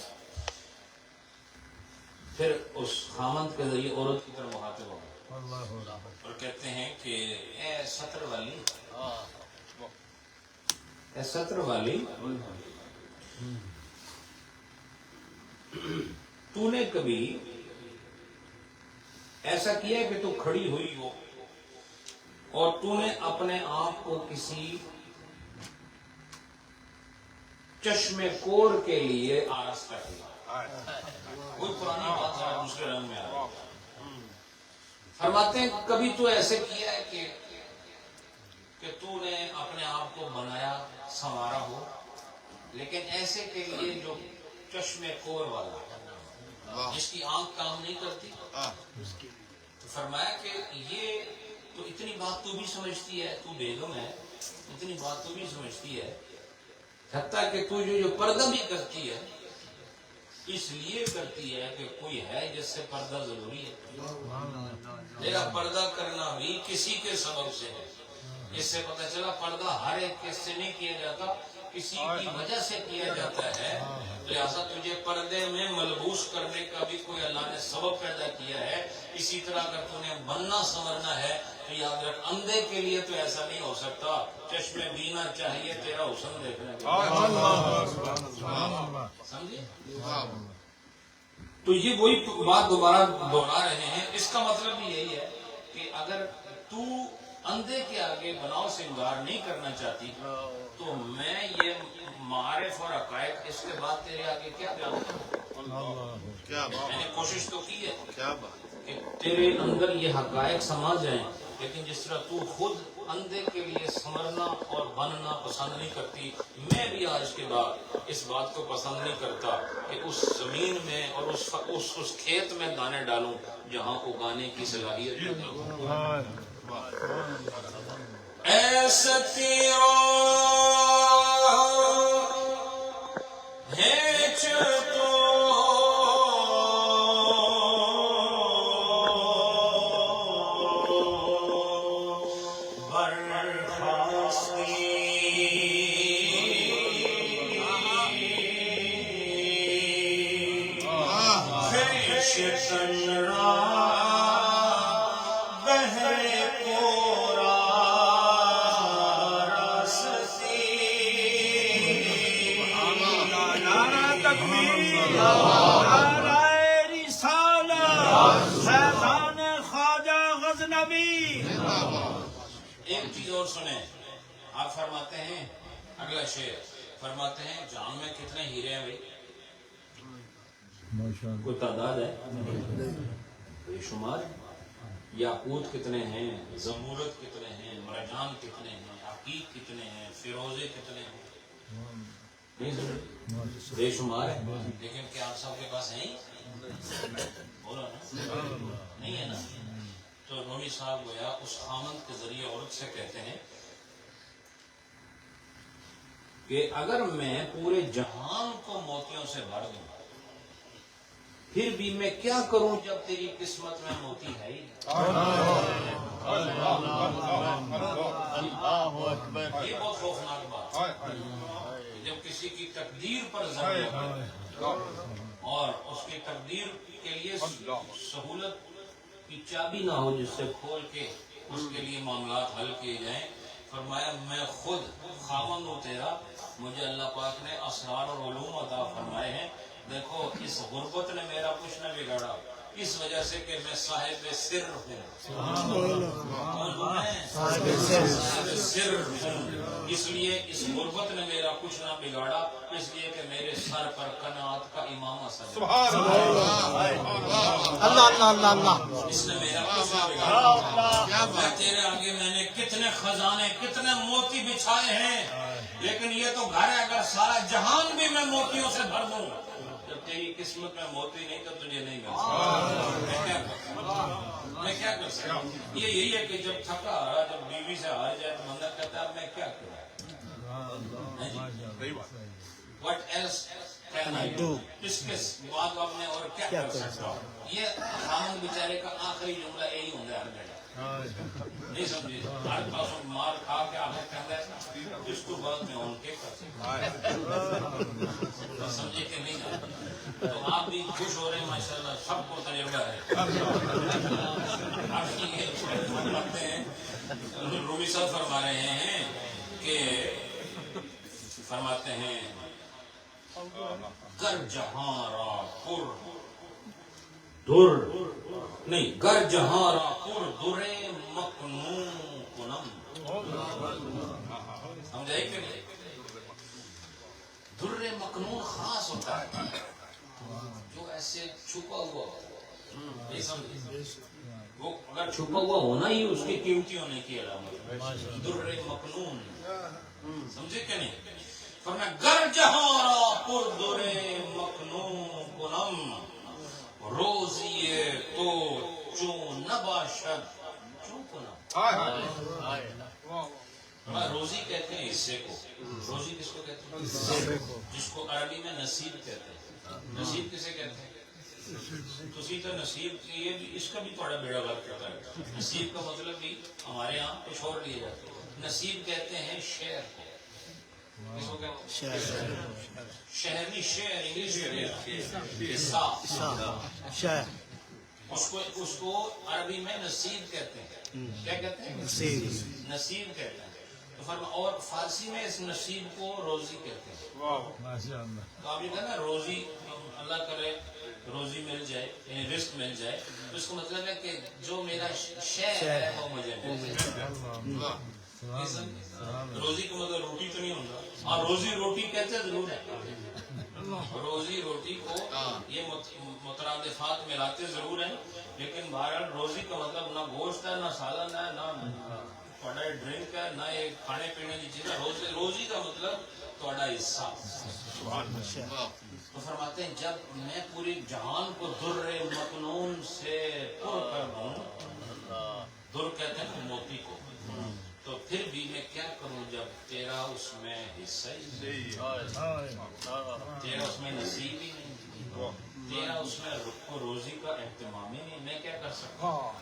پھر اس خامند کے ذریعے عورت کی طرف مخاطب ہو گئے اور کہتے ہیں کہ اے سطر والی تو نے کبھی ایسا کیا ہے کہ تو کھڑی ہوئی ہو اور تو نے اپنے آپ کو کسی چشمے کور کے لیے آراستہ کیا؟ کوئی پرانی بات ہے دوسرے رنگ میں آ رہی ہے. فرماتے ہیں کبھی تو ایسے کیا ہے کہ تو نے اپنے آپ کو بنایا سنوارا ہو لیکن ایسے کے لیے جو چشمے کور والا جس کی آنکھ کام نہیں کرتی. تو فرمایا کہ یہ تو اتنی بات تو بھی سمجھتی ہے، تو بیگم ہے، اتنی بات تو بھی سمجھتی ہے، حتیٰ کہ تو جو پردہ بھی کرتی ہے اس لیے کرتی ہے کہ کوئی ہے جس سے پردہ ضروری ہے. میرا پردہ کرنا بھی کسی کے سبب سے ہے. اس سے پتہ چلا پردہ ہر ایک کس سے نہیں کیا جاتا، کسی کی وجہ سے کیا جاتا ہے. لہذا تجھے پردے میں ملبوس کرنے کا بھی کوئی اللہ نے سبب پیدا کیا ہے. اسی طرح اگر تمہیں بننا سنورنا ہے تو یاد رکھ اندھے کے لیے تو ایسا نہیں ہو سکتا. چشمے بینا چاہیے تیرا حسن دیکھنے کے سمجھے. تو یہ وہی بات دوبارہ دوہرا رہے ہیں. اس کا مطلب بھی یہی ہے کہ اگر تو اندھے کے آگے بناؤ سنگار نہیں کرنا چاہتی تو میں یہ معارف اور حقائق اس کے بعد تیرے آگے کیا بیان کروں. میں نے کوشش تو کی ہے کہ تیرے اندر یہ حقائق سما جائیں، لیکن جس طرح تو خود اندھے کے لیے سمرنا اور بننا پسند نہیں کرتی، میں بھی آج کے بعد اس بات کو پسند نہیں کرتا کہ اس زمین میں اور اس کھیت میں دانے ڈالوں جہاں اگانے کی صلاحیت ہے. ایسا تیرا ہے چتو سنیں. آپ فرماتے ہیں اگلا شعر فرماتے ہیں جان میں کتنے ہیرے ہیں بھائی، کوئی تعداد ہے بے شمار. یاقوت کتنے ہیں، زمورت کتنے ہیں، مرجان کتنے ہیں، عقیق کتنے ہیں، فیروزے کتنے ہیں، بے شمار ہے. لیکن کیا آپ سب کے پاس ہیں؟ بولا نا نہیں ہے نا. تو رومی صاحب گویا اس خامند کے ذریعے عورت سے کہتے ہیں کہ اگر میں پورے جہان کو موتیوں سے بھر دوں پھر بھی میں کیا کروں جب تیری قسمت میں موتی ہے ہی. یہ بہت خوفناک بات ہے جب کسی کی تقدیر پر ضرورت ہے اور اس کی تقدیر کے لیے سہولت کی چابی نہ ہو جس سے کھول کے اس کے لیے معاملات حل کیے جائیں. فرمایا میں خود خاوند ہوں تیرا, مجھے اللہ پاک نے اسرار اور علوم عطا فرمائے ہیں. دیکھو اس غربت نے میرا کچھ نہ بگاڑا, اس وجہ سے کہ میں صاحب سر ہوں. صاحب سر ہوں, اس لیے اس غربت نے میرا کچھ نہ بگاڑا, اس لیے کہ میرے سر پر قناعت کا امامہ سجا. اس نے میرا کچھ نہ بگاڑا. میں تیرے آگے میں نے کتنے خزانے کتنے موتی بچھائے ہیں, لیکن یہ تو گھر ہے, اگر سارا جہان بھی میں موتیوں سے بھر دوں, جب تیری قسمت میں موتی نہیں تو تجھے نہیں مل سکتا. میں کیا کر سکتا ہوں؟ یہ یہی ہے کہ جب تھکا ہارا, جب بیوی سے ہار جائے تو بندہ کہتا ہے میں کیا کروں, what else can I do؟ اس کے بعد اب میں اور کیا کر سکتا ہوں. یہ خامد بیچارے کا آخری جملہ یہی ہوں گا ہر جگہ. نہیں سمجھے, ہر پاسوں مار کھا کے آخر کہتا ہے اس کو بعد میں ان کے کر سکتا. سمجھے کہ نہیں؟ تو آپ بھی خوش ہو رہے ہیں ماشاءاللہ, سب کو تجربہ ہے. آپ یہ فرماتے ہیں, رومی صاحب فرما رہے ہیں کہ فرماتے ہیں گر جہاں را پر در نہیں, گر جہاں را پر در مکنون کنم. سمجھائے کہ نہیں؟ در مکنون خاص ہوتا ہے جو ایسے چھپا ہوا ہوتا ہے. وہ اگر چھپا ہوا ہونا ہی اس کی قیمتی ہونے کی علامت. در مکنون, سمجھے کہ نہیں؟ فرمایا گر جہاں را پر در مکنون کنم, روزی تو چون نباشد چون کنم. روزی کہتے ہیں حصے کو. روزی کس کو کہتے ہیں؟ جس کو عربی میں نصیب کہتے ہیں. نصیب کسے کہتے ہیں؟ تسی تو نصیب, یہ بھی اس کا بھی تھوڑا بیڑا غلط کرتا ہے. نصیب کا مطلب بھی ہمارے یہاں کچھ اور لیے جاتے ہیں. نصیب کہتے ہیں شعر کو. کس کو کہتے ہیں؟ شہری شعر, انگلش میں حصہ. اس کو عربی میں نصیب کہتے ہیں. کیا کہتے ہیں؟ نصیب کہتے ہیں. اور فارسی میں اس نصیب کو روزی کہتے ہیں. تو آپ یہ کہنا نا روزی, اللہ کرے روزی مل جائے, یعنی رزق مل جائے, تو اس کا مطلب ہے کہ جو میرا شعر ہے وہ مجھے مل جائے. روزی کا مطلب روٹی تو نہیں ہوتا. ہاں روزی روٹی کہتے ضرور ہے. روزی روٹی کو یہ مترادفات ملاتے ضرور ہیں, لیکن بہرحال روزی کا مطلب نہ گوشت ہے, نہ سالن ہے, نہ تھوڑا ڈرنک ہے, نہ یہ کھانے پینے کی چیز ہے. روزی کا مطلب تھوڑا حصہ. تو فرماتے ہیں جب میں پوری جہان کو در مکنون سے پر کر دوں, در کہتے ہیں موتی کو, تو پھر بھی میں کیا کروں جب تیرا اس میں حصہ ہی نہیں, تیرا اس میں نصیب ہی نہیں, تیرا اس میں روزی کا اہتمام ہی نہیں, میں کیا کر سکتا ہوں.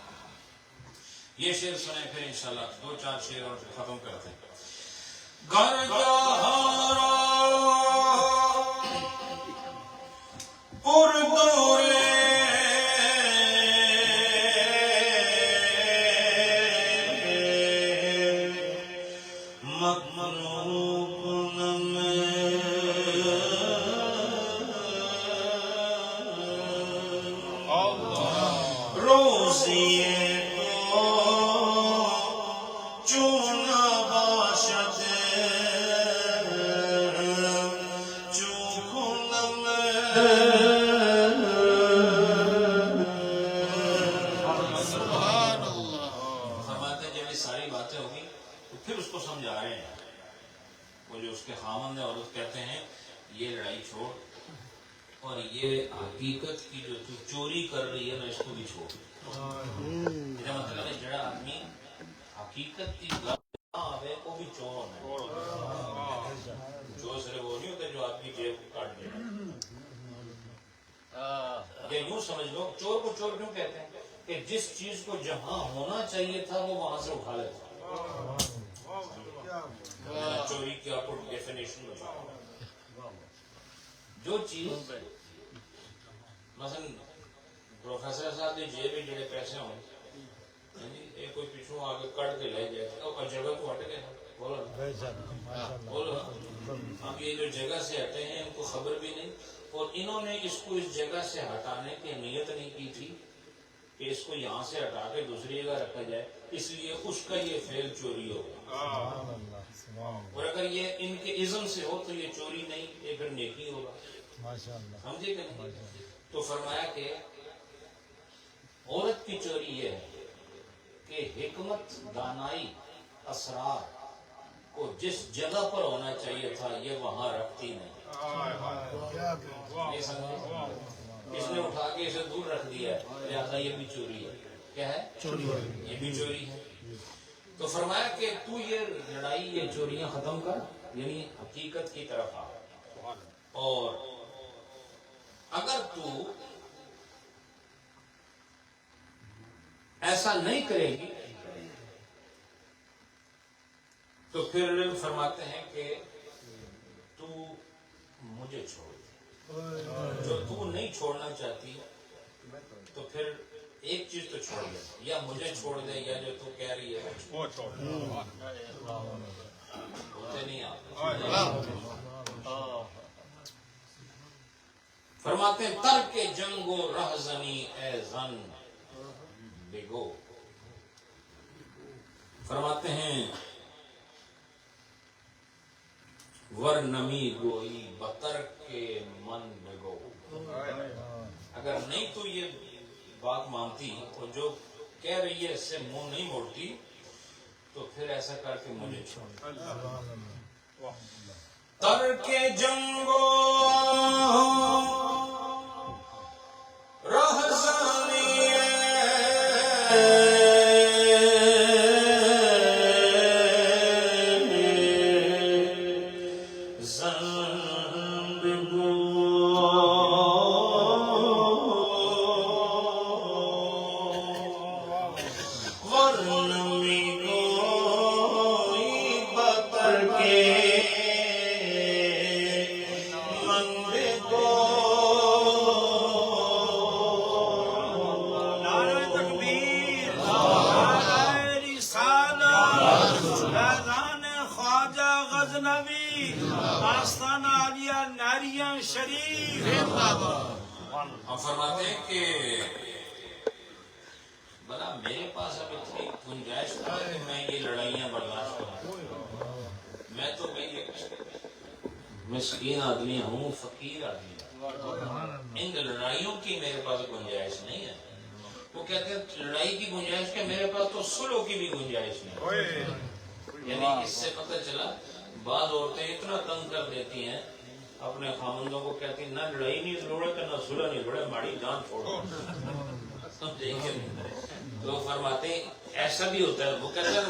یہ شعر سنیں پھر انشاءاللہ 2-4 شعر اور ختم کرتے ہیں. گر جہارا پر دورے حقیقت کی جو تو چوری کر رہی ہے نا اس کو بھی چھوڑ. میرا مطلب ہے جڑا آدمی حقیقت کی آوے وہ بھی چور ہونا ہے. چور صرف وہ نہیں ہوتے جو آدمی جیب کو کاٹ دے. یہ یوں سمجھ لو, چور کو چور کیوں کہتے ہیں؟ کہ جس چیز کو جہاں ہونا چاہیے تھا وہ وہاں سے اٹھا لیتا. چوری کی آپ کو ڈیفینیشن بتاؤں. جو چیز مثلا پروفیسر صاحب نے جیب میں جڑے پیسے ہوں یہ کوئی پیچھوں آگے کٹ کے لے جائے اور جگہ تو ہٹ گئے. بولو اب یہ جو جگہ سے ہٹے ہیں ان کو خبر بھی نہیں اور انہوں نے اس کو اس جگہ سے ہٹانے کی نیت نہیں کی تھی کہ اس کو یہاں سے ہٹا کے دوسری جگہ رکھا جائے, اس لیے اس کا یہ فعل چوری ہوگا. اور اگر یہ ان کے اذن سے ہو تو یہ چوری نہیں, یہ پھر نیکی ہوگا. سمجھے کہ نہیں؟ تو فرمایا کہ عورت کی چوری یہ ہے کہ حکمت, دانائی, اسرار کو جس جگہ پر ہونا چاہیے تھا یہ وہاں رکھتی نہیں. اس نے اٹھا کے اسے دور رکھ دیا ہے, لہٰذا یہ بھی چوری ہے. کیا ہے؟ چوری ہے. یہ بھی چوری ہے. تو فرمایا کہ تو یہ لڑائی, یہ چوریاں ختم کر, یعنی حقیقت کی طرف آ. اور اگر تو ایسا نہیں کرے گی تو پھر فرماتے ہیں کہ تو مجھے چھوڑ دے. جو تو نہیں چھوڑنا چاہتی تو پھر ایک چیز تو چھوڑ دے, یا مجھے چھوڑ دے یا جو تو کہہ رہی ہے وہ چھوڑ دے. ہوتے نہیں آپ. فرماتے ہیں ترک جنگ و رہزنی اے زن بگو. فرماتے ہیں ور نمی گوئی بتر کے من بگو. اگر نہیں تو یہ بات مانتی اور جو کہہ رہی ہے اس سے منہ نہیں موڑتی تو پھر ایسا کر کے مجھے چھوڑ. ترک جنگ و رہزنی فرماتے ہیں کہ بلا میرے پاس اب اتنی گنجائش ہے کہ میں یہ لڑائیاں برداشت کروں. میں تو مسکین آدمی ہوں, فقیر آدمی ہوں, ان لڑائیوں کی میرے پاس گنجائش نہیں ہے. وہ کہتے ہیں لڑائی کی گنجائش کہ میرے پاس تو سلو کی بھی گنجائش نہیں. یعنی اس سے پتہ چلا بعض عورتیں اتنا تنگ کر دیتی ہیں اپنے خامندوں کو, کہتی نہ لڑائی نہیں ضرورت ہے نہ صلح نہیں ضرورت, ماڑی جان چھوڑو. تو فرماتے ایسا بھی ہوتا ہے. وہ کہتے ہیں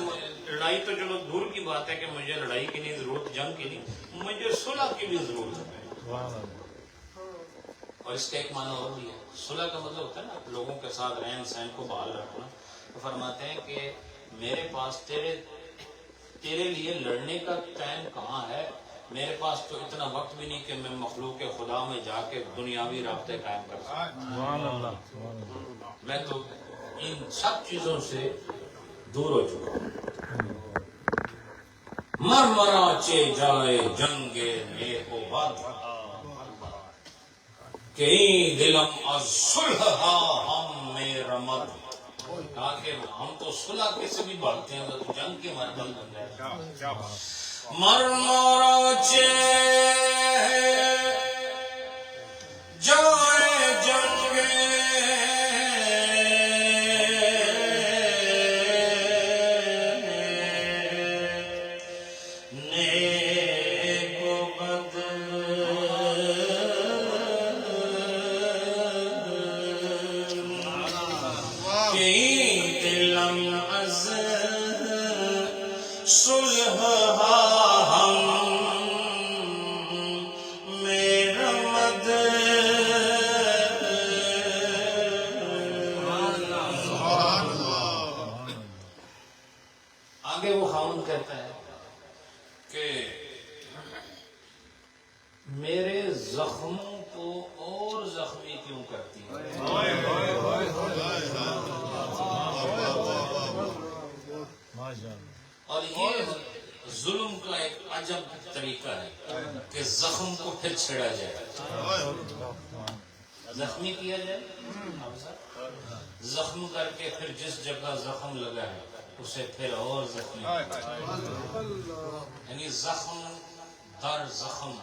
لڑائی تو چلو دور کی بات ہے کہ مجھے لڑائی کی نہیں ضرورت, جنگ کی نہیں, مجھے صلح کی بھی ضرورت ہے. اور اس کا ایک معنی اور بھی ہے. صلح کا مطلب ہوتا ہے نا لوگوں کے ساتھ رہن سہن کو بحال رکھنا. تو فرماتے ہیں کہ میرے پاس تیرے لیے لڑنے کا ٹائم کہاں ہے. میرے پاس تو اتنا وقت بھی نہیں کہ میں مخلوق خدا میں جا کے دنیاوی رابطے قائم کر سکوں. میں تو ان سب چیزوں سے دور ہو چکا ہوں. مرمرا چے جائے جنگ نیک و بد کئی دلم از صلح ہم میں رمد. کہا کہ ہم تو صلح کے سے بھی بھاگتے ہیں تو جنگ کے مرمل بن گئے. مرمرا چے جائے جنگ نیک و بد کئی دلم از صلح میرے زخموں کو اور زخمی کیوں کرتی ہے؟ اور یہ ظلم کا ایک عجب طریقہ ہے کہ زخم کو پھر چھیڑا جائے، زخمی کیا جائے، زخم کر کے پھر جس جگہ زخم لگا ہے اسے پھر اور زخمی، یعنی زخم در زخم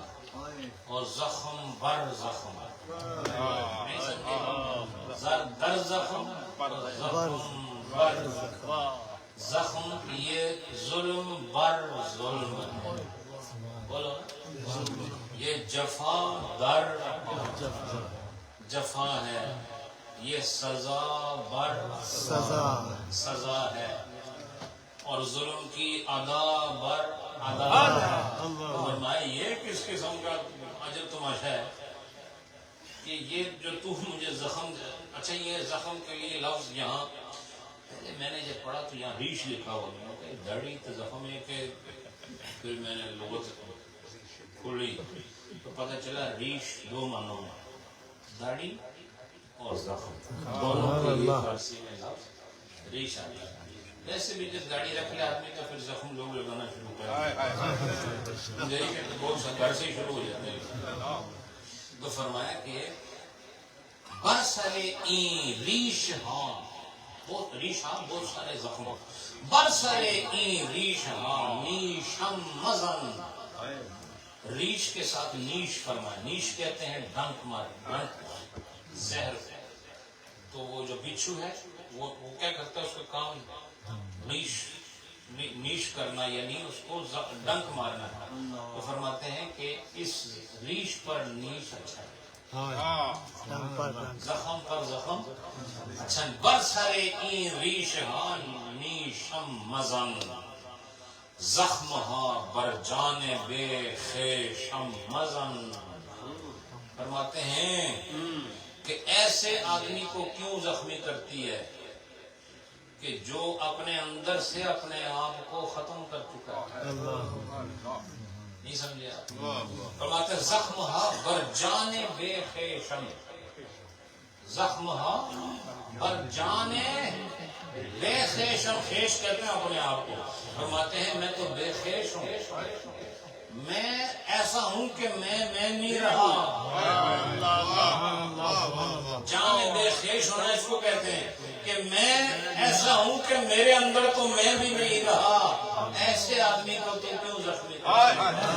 اور زخم بر زخم، نہیں سمجھے؟ در زخم زخم بر زخم، یہ ظلم بر ظلم ہے، بولو یہ جفا در جفا ہے، یہ سزا بر سزا ہے، اور ظلم کی ادا بر ادا ہے۔ فرمایا یہ کس قسم کا عجب تماشا ہے کہ یہ جو تو مجھے زخم، اچھا یہ زخم کے لیے لفظ یہاں پہلے میں نے جب پڑھا تو یہاں ریش لکھا ہوا ہے، داڑھی تو زخم ہے، کہ پھر میں نے لغت کھولی تو پتہ چلا ریش دو معنوں میں، داڑھی اور زخم دونوں کے لیے فارسی میں لفظ ریش آتا ہے۔ ویسے بھی جب داڑھی رکھ لے آدمی تو پھر زخم لوگ لگانا شروع کر دیں، بہت سا گھر سے ہی شروع ہو جاتے ہیں۔ تو فرمایا کہ برسرے این ریش ہاں، بہت ریش ہاں بہت سارے زخم، برسرے این ریش ہاں نیشم مزن، ریش کے ساتھ نیش فرمایا، نیش کہتے ہیں ڈنک مارے، ڈنک زہر، تو وہ جو بچھو ہے وہ کیا کرتا ہے، اس کا کام نیش کرنا، یعنی اس کو ڈنک مارنا ہے، تو فرماتے ہیں کہ اس ریش پر نیش اچھا ہے، زخم پر زخم اچھا، برسرے این ریش ہاں نیشم مزن، زخم ہاں بر جان بے خیشم مزن، فرماتے ہیں کہ ایسے آدمی کو کیوں زخمی کرتی ہے کہ جو اپنے اندر سے اپنے آپ کو ختم کر چکا ہے، نہیں سمجھے آپ؟ فرماتے ہیں زخم ہاں بر جان بے خیشم، زخم ہاں بر جان بے خیشم، خیش کہتے ہیں اپنے آپ کو، فرماتے ہیں میں تو بے خیش ہوں، میں ایسا ہوں کہ میں نہیں رہا، جان بے خیش ہونا اس کو کہتے ہیں کہ میں ایسا ہوں کہ میرے اندر تو میں بھی نہیں رہا، ایسے آدمی کو تو کیوں زخمی کرتا ہے؟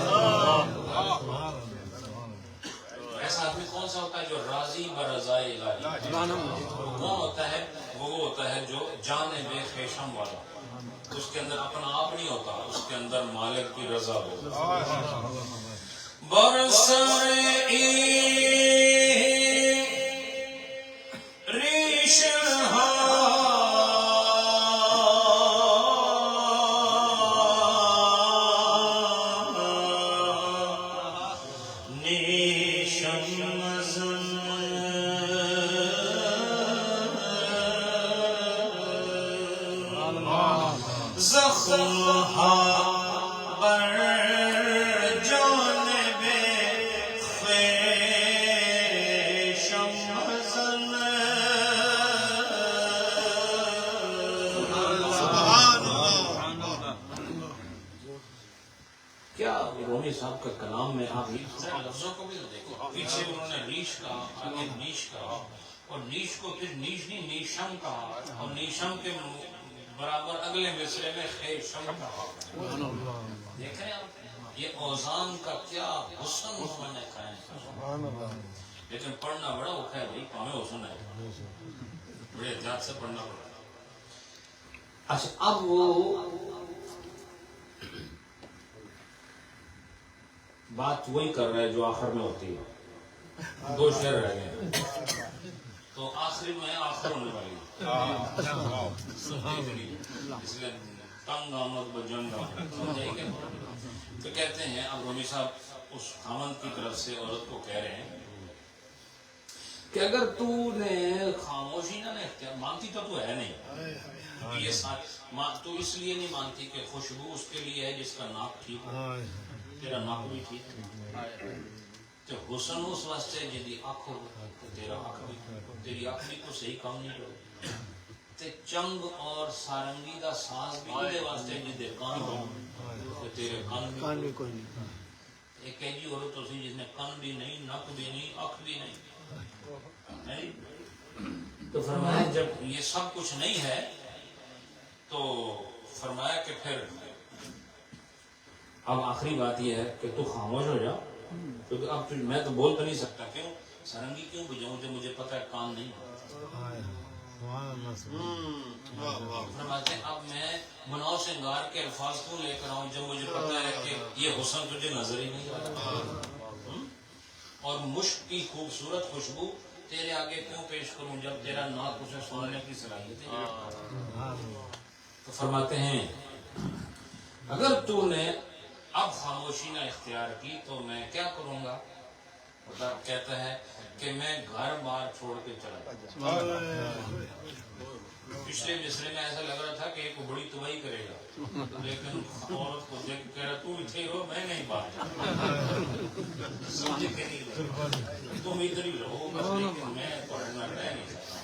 ایسا آدمی کون سا ہوتا ہے جو راضی برضائے الہی، کون ہوتا ہے؟ وہ ہوتا ہے جو جان بے خیشم والا، اس کے اندر اپنا آپ نہیں ہوتا، اس کے اندر مالک کی رضا ہوتا۔ برسر ریش صاحب کا کلام میں آپ لفظوں کو بھی دیکھو، پیچھے انہوں نے ریش کہا، آگے نیش کہا، اور نیش کو پھر نیش نہیں نیشم کہا، اور نیشم کے برابر اگلے مصرے میں خیشم کہا۔ دیکھ رہے ہیں آپ یہ اوزان کا کیا حسن انہوں نے قائم کیا، لیکن پڑھنا بڑا اوکھا ہے بھائی، کامیں حسن ہے، بڑے احتیاط سے پڑھنا پڑا۔ اچھا اب وہ بات وہی کر رہا ہے جو آخر میں ہوتی ہے، دو شعر رہ گئے تو آخری میں آخر ہونے والی اس لیے تنگ آمد بجنگ آمد، تو کہتے ہیں اب رومی صاحب اس خامند کی طرف سے عورت کو کہہ رہے ہیں کہ اگر تو نے خاموشی نہ اختیار، مانتی تو ہے نہیں، یہ تو اس لیے نہیں مانتی کہ خوشبو اس کے لیے ہے جس کا ناک ٹھیک ہو، تیرا ناک بھی ٹھیک ہے، تو حسن اس واسطے جی اکھ ہو تیرا اکھ بھی تیری اکھ بھی تو صحیح کام نہیں کرے تے چنگ اور سارنگی دا ساز بھی دے واسطے جی دے کان ہو تیرے کان بھی کوئی نہیں. ایک ایجی عورت ہوتی جس نے کان بھی نہیں نک بھی نہیں اکھ بھی نہیں. تو فرمایا جب یہ سب کچھ نہیں ہے تو فرمایا کہ پھر اب آخری بات یہ ہے کہ تو خاموش ہو جا کیونکہ اب میں تو بول تو نہیں سکتا. کیوں سارنگی کیوں بجاؤں کہ مجھے پتہ ہے کان نہیں. فرماتے ہیں اب میں مناؤ سنگار کے الفاظ کیوں لے کر آؤں جب مجھے پتہ ہے کہ یہ حسن تجھے نظر ہی نہیں آتا اور مشک کی خوبصورت خوشبو تیرے آگے کیوں پیش کروں جب تیرا ناک اسے سننے کی صلاحیت ہے. تو فرماتے ہیں اگر تو نے اب خاموشی نہ اختیار کی تو میں کیا کروں گا. کہتا ہے کہ میں گھر بار چھوڑ کے چلا جاؤں. پچھلے مصرے میں ایسا لگ رہا تھا کہ ایک بڑی تباہی کرے گا لیکن عورت کو دیکھ کہہ رہا تو اتنے رہو میں نہیں باہر سمجھے کہ نہیں تم ادھر ہی رہو بس لیکن میں پڑھنا رہ نہیں سکتا.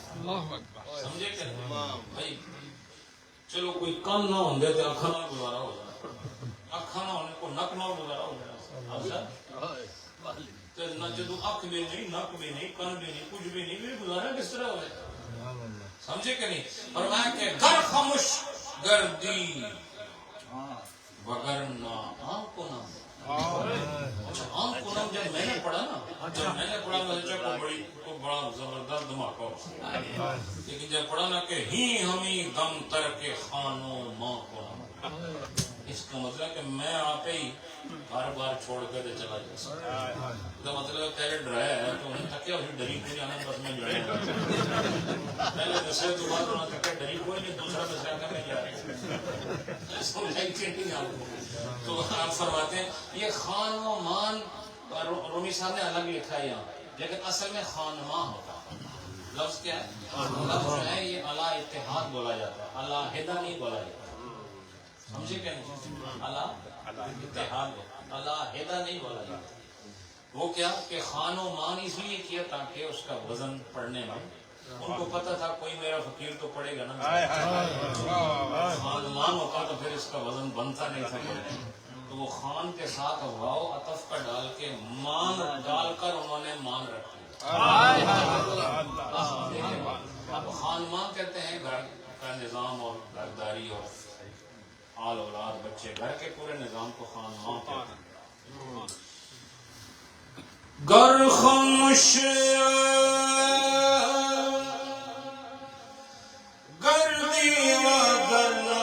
سمجھے کہ بھائی چلو کوئی کم نہ ہوں گے تو اکھا نہ گزارا ہو جانا اکھا نہ ہونے کو نک نہ گزارا ہو جانا. نہ جدو اکھ بھی نہیں نک بھی نہیں کن بھی نہیں کچھ بھی نہیں پھر گزارا کس طرح ہو جائے. سمجھے کہ نہیں. فرمایا کہ گر خاموش گردی وگرنہ آنکھ کو نم. اچھا آنکھ کو نم جب میں نے پڑھا نا جب میں نے پڑھا میں سوچا کو بڑا زبردست دھماکہ ہو لیکن جب پڑھا نا کہ ہی ہمیں دم تر کے خانوں ماں کو نم اس کا مطلب کہ میں آپ ہی بار بار چھوڑ کر چلا جا سکتا. اس کا مطلب پہلے ڈرایا ہے تو انہیں تکیا اسے ڈری کو جانا بس میں ڈرایا پہلے دسے تو بعد انہیں تکیا ڈری کوئی نہیں دوسرا دسے آگا میں جا رہی سمجھائی کہ نہیں آپ کو. تو آپ فرماتے ہیں یہ خان و مان رومی صاحب نے الگ لکھا ہے یہاں لیکن اصل میں خانماں ہوتا ہے. لفظ کیا ہے لفظ جو ہے یہ اللہ اتحاد بولا جاتا ہے اللہ ہدہ نہیں بولا جاتا. سمجھے کہ نہیں اللہ اتحاد اللہ ہدہ نہیں بولا جاتا. وہ کیا کہ خان و مان اس لیے کیا تاکہ اس کا وزن پڑھنے میں ان کو پتا تھا کوئی میرا فقیر تو پڑے گا نا. خان مان ہوتا تو پھر اس کا وزن بنتا نہیں تھا پڑھنے. تو وہ خان کے ساتھ واو عطف کا ڈال کے مان ڈال کر انہوں نے مان رکھ لیا. اب خان مان کہتے ہیں گھر کا نظام اور گھرداری اور آل اولاد بچے گھر کے پورے نظام کو خان مان کہتے ہیں. گر خاموش گردی وگرنہ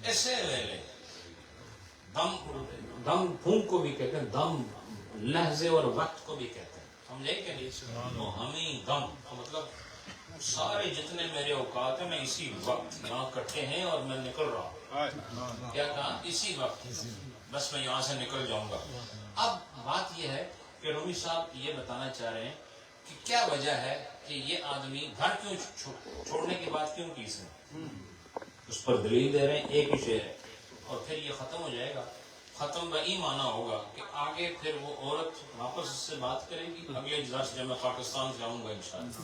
ایسے لے دم پھونک کو بھی کہتے ہیں دم لہجے اور وقت کو بھی کہتے ہیں. سمجھے کہ نہیں. تو ہمیں دم مطلب سارے جتنے میرے اوقات ہیں میں اسی وقت یہاں کٹھے ہیں اور میں نکل رہا ہوں. کیا کہا اسی وقت بس میں یہاں سے نکل جاؤں گا. اب بات یہ ہے کہ رومی صاحب یہ بتانا چاہ رہے ہیں کہ کیا وجہ ہے کہ یہ آدمی گھر کیوں چھوڑنے کی بات کیوں کی اس نے. اس پر دلیل دے رہے ہیں ایک ہی شعر ہے اور پھر یہ ختم ہو جائے گا. ختم بئی معنی ہوگا کہ آگے پھر وہ عورت واپس اس سے بات کرے گی اگلے درس جب میں پاکستان سے آؤں گا انشاءاللہ.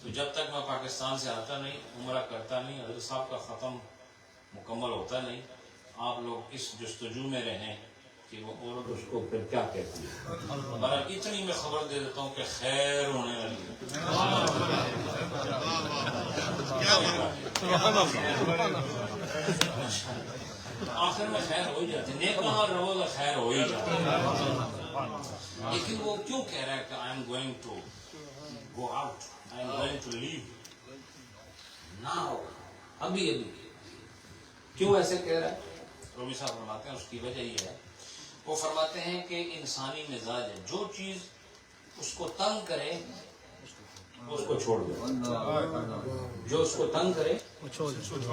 تو جب تک میں پاکستان سے آتا نہیں عمرہ کرتا نہیں حضرت صاحب کا ختم مکمل ہوتا نہیں. آپ لوگ اس جستجو میں رہیں کہ وہ عورت اس کو پھر کیا کہتی ہے. بہرحال اتنی میں خبر دے دیتا ہوں کہ خیر ہونے والی آخر میں خیر ہو ہی جاتی. نیک وہاں رہو تو خیر ہو ہی جاتی. لیکن وہ کیوں کہہ رہا ہے کہ I am going to go out I am going to leave now ابھی ابھی. کیوں ایسے کہہ رہا ہے؟ رومی صاحب فرماتے ہیں اس کی وجہ یہ ہے، وہ فرماتے ہیں کہ انسانی مزاج ہے، جو چیز اس کو تنگ کرے اس کو چھوڑ دے، جو اس کو تنگ کرے چھوڑ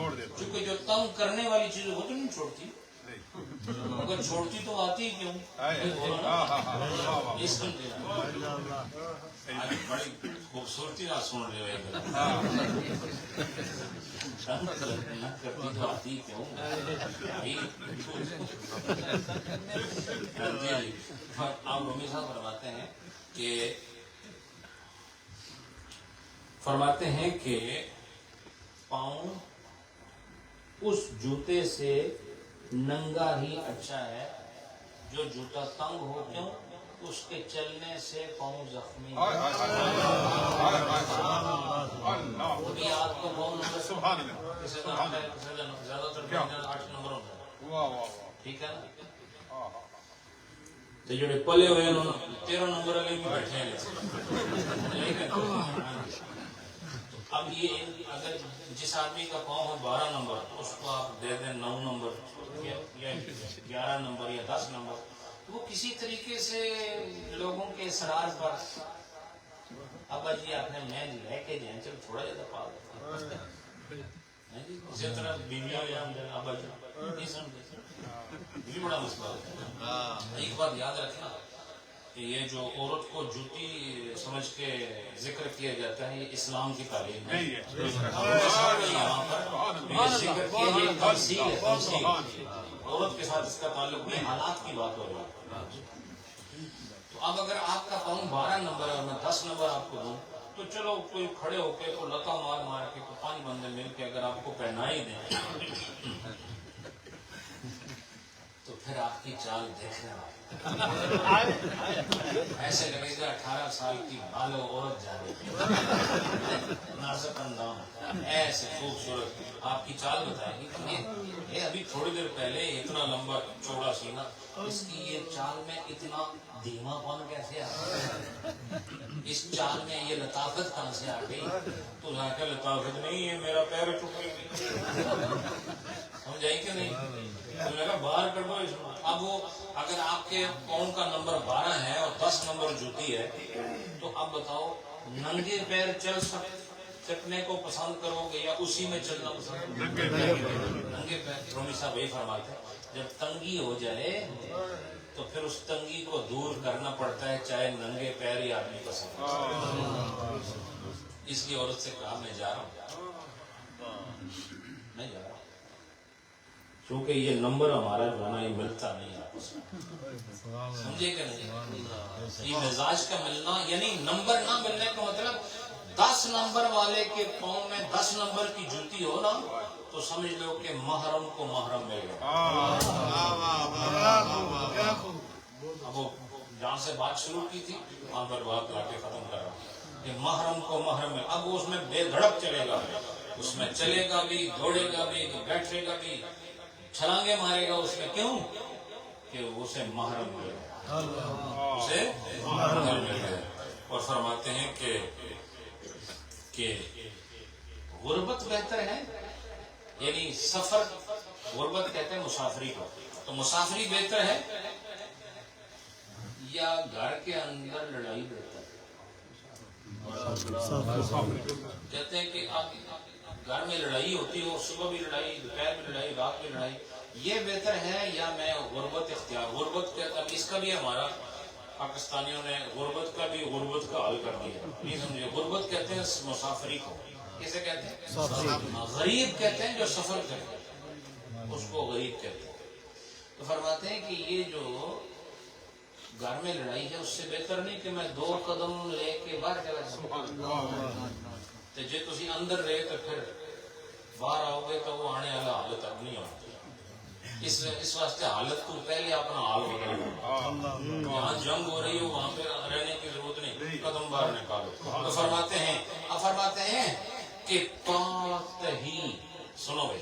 دے، کیونکہ جو تنگ کرنے والی چیز وہ تو نہیں چھوڑتی، اگر چھوڑتی تو آتی ہی کیوں؟ اس بڑی خوبصورتی نہ سن رہے کرتی تو آتی ہی کیوں؟ آپ رومی صاحب فرماتے ہیں کہ پاؤں اس جوتے سے ننگا ہی اچھا ہے، جو جوتا تنگ ہو کیوں؟ اس کے چلنے سے پاؤں زخمی کبھی آپ کو پاؤں نمبر زیادہ تر 8 نمبر ہوتا ہے، ٹھیک ہے نا؟ تو جڑے پلے ہوئے انہوں نے 13 نمبر والے بھی بیٹھے ہیں۔ اب یہ اگر جس آدمی کا پاؤں ہو 12 نمبر اس کو آپ دے دیں 9 نمبر یا 11 نمبر یا 10 نمبر، وہ کسی طریقے سے لوگوں کے اصرار پر ابا جی آپ نے میں لے کے جائیں چلو تھوڑا جا پا اسی طرح بیویاں ابا جی نہیں سمجھتے، یہ بھی بڑا مسئلہ ہوتا ہے۔ ایک بات یاد رکھنا کہ یہ جو عورت کو جوتی سمجھ کے ذکر کیا جاتا ہے یہ اسلام کی تعلیم ہے، یہاں پر یہ ذکر کیا یہ تمثیل ہے، تمثیل۔ عورت کے ساتھ اس کا تعلق نہیں، حالات کی بات ہو رہی ہے۔ تو اب اگر آپ کا پاؤں 12 نمبر ہے اور میں 10 نمبر آپ کو دوں تو چلو کوئی کھڑے ہو کے کوئی لتا مار مار کے کوئی 5 بندے مل کے اگر آپ کو پہنا ہی دیں تو پھر آپ کی چال دیکھنا ایسے لگے گا 18 سال کی بالو عورت جا رہی نازک اندام، ایسے خوبصورت آپ کی چال بتائے گی یہ ابھی تھوڑی دیر پہلے اتنا لمبا چوڑا سینہ، اس کی یہ چال میں اتنا دھیما پن کیسے آ گیا، اس چال میں یہ لطافت کہاں سے آ گئی؟ تو لا کر لطافت نہیں ہے میرا پیر ٹوٹے گی، سمجھائی کہ نہیں؟ تو میں کہا باہر کر دو اس میں۔ اب وہ اگر آپ کے پاؤں کا نمبر 12 ہے اور 10 نمبر جوتی ہے تو اب بتاؤ ننگے پیر چل سکنے کو پسند کرو گے یا اسی میں چلنا پسند کرو گے؟ ننگے پیر۔ رومی صاحب یہ فرماتے ہیں جب تنگی ہو جائے تو پھر اس تنگی کو دور کرنا پڑتا ہے چاہے ننگے پیر ہی آدمی پسند کرے۔ اس لیے عورت سے کہا میں جا رہا ہوں، میں جا رہا ہوں، کیونکہ یہ نمبر ہمارا جو ہے نا یہ ملتا نہیں آپس میں، سمجھے کہ نہیں؟ یہ مزاج کا ملنا یعنی نمبر نہ ملنے کا مطلب 10 نمبر والے کے پاؤں میں 10 نمبر کی جوتی ہو نا تو سمجھ لو کہ محرم کو محرم مل گیا۔ اب وہ جہاں سے بات شروع کی تھی وہاں پر بات لا کے ختم کر رہا ہوں کہ محرم کو محرم مل، اب وہ اس میں بے دھڑک چلے گا، اس میں چلے گا بھی، دوڑے گا بھی، بیٹھے گا بھی، چھلانگے مارے گا اس میں، کیوں کہ اسے محرم مل گیا، اسے محرم مل گیا۔ اور فرماتے ہیں کہ غربت بہتر ہے، یعنی سفر، غربت کہتے ہیں مسافری کو، تو مسافری بہتر ہے یا گھر کے اندر لڑائی بہتر ہے؟ کہتے ہیں کہ اب گھر میں لڑائی ہوتی ہو، صبح بھی لڑائی، دوپہر میں لڑائی، رات میں لڑائی، یہ بہتر ہے یا میں غربت اختیار؟ غربت کہتا ہے اس کا بھی ہمارا پاکستانیوں نے غربت کا بھی غربت کا حل کر دیا، نہیں سمجھے؟ غربت کہتے ہیں مسافری کو، کیسے کہتے ہیں؟ غریب کہتے ہیں جو سفر کرتے ہیں اس کو غریب کہتے ہیں۔ تو فرماتے ہیں کہ یہ جو گھر میں لڑائی ہے اس سے بہتر نہیں کہ میں 2 قدم لے کے باہر چلا جاؤں، تو جے تسی اندر رہے تو پھر باہر آؤ گے تو وہ آنے والا حالت اب نہیں ہوتی، اس واسطے حالت کو پہلے اپنا حال بدلو، یہاں جنگ ہو رہی ہو وہاں پہ رہنے کی ضرورت نہیں، قدم باہر نکالو۔ تو فرماتے ہیں کہ پات ہی، سنو بھائی،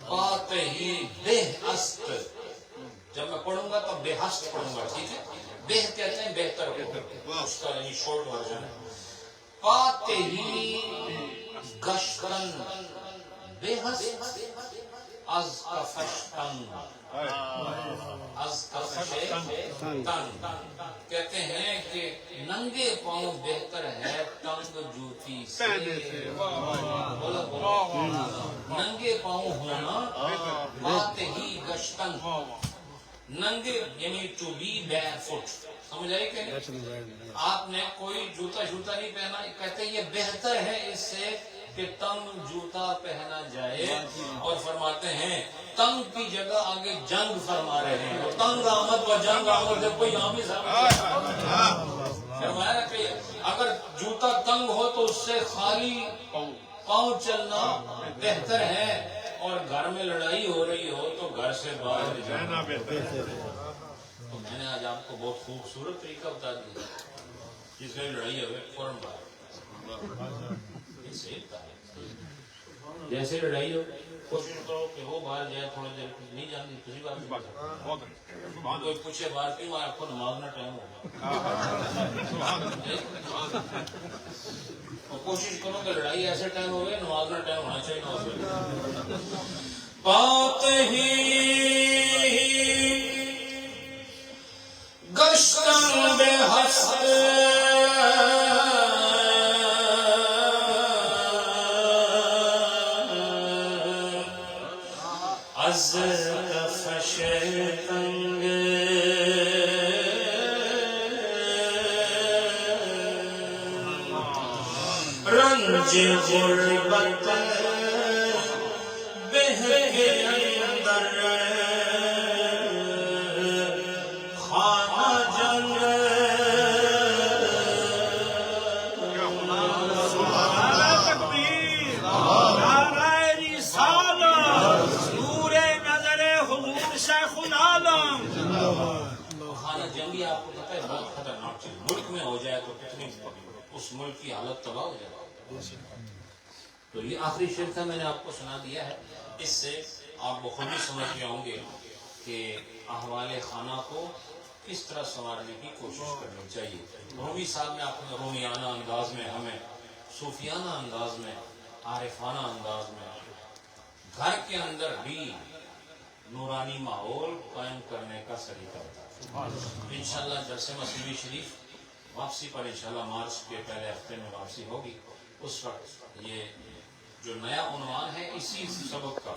پات ہی بے ہست، جب میں پڑھوں گا تو بے ہست پڑھوں گا، ٹھیک ہے؟ بے کہتے ہیں بہتر ہو، اس کا یعنی شورٹ ورژن ہے۔ پات ہی گشتن بے حس از کفش تنگ، از کفش تنگ، کہتے ہیں کہ ننگے پاؤں بہتر ہے تنگ جوتی سے، ننگے پاؤں ہونا بات ہی گشتن، ننگے یعنی ٹو بی بیئر فٹ، سمجھ آئی کہ آپ نے کوئی جوتا نہیں پہنا، کہتے ہیں یہ بہتر ہے اس سے کہ تنگ جوتا پہنا جائے، اور فرماتے ہیں تنگ کی جگہ آگے جنگ فرما رہے ہیں، تنگ آمد و جنگ آمد سے کوئی نام ہی فرمایا کہ اگر جوتا تنگ ہو تو اس سے خالی پاؤں چلنا بہتر ہے، اور گھر میں لڑائی ہو رہی ہو تو گھر سے باہر جانا بہتر ہے۔ تو میں نے آج آپ کو بہت خوبصورت طریقہ بتا دیا، جس میں لڑائی ہوئے فوراً باہر، جیسے لڑائی ہو کوشش کرو کہ وہ باہر جائے، تھوڑی دیر نہیں جاتی کسی بات کوئی پوچھے باہر کیوں آپ کو نماز نہ ٹائم ہوگا، کوشش کرو کہ لڑائی ایسے ٹائم ہوگی نماز نہ ٹائم ہونا چاہیے، بات ہی گشتن بے حسد از کفش تنگ، رنج غربت بہ کے اندر خانہ جنگ، نعرہ تکبیر، نعرہ رسالت، نور نظر حضور شیخ العالم۔ خانہ جنگی آپ کو پتہ ہے بہت خطرناک چیز، ملک میں ہو جائے تو کتنی اس ملک کی حالت تباہ ہو جائے۔ تو یہ آخری شعر تھا، میں نے آپ کو سنا دیا ہے، اس سے آپ بخود بھی سمجھ گئے ہوں گے کہ احوال خانہ کو کس طرح سنوارنے کی کوشش کرنی چاہیے۔ رومی صاحب نے اپنے رومیانہ انداز میں ہمیں صوفیانہ انداز میں، عارفانہ انداز میں گھر کے اندر بھی نورانی ماحول قائم کرنے کا طریقہ بتایا۔ انشاءاللہ درس مسیحی شریف واپسی پر انشاءاللہ مارچ کے پہلے ہفتے میں واپسی ہوگی، اس وقت یہ جو نیا عنوان ہے اسی سبق کا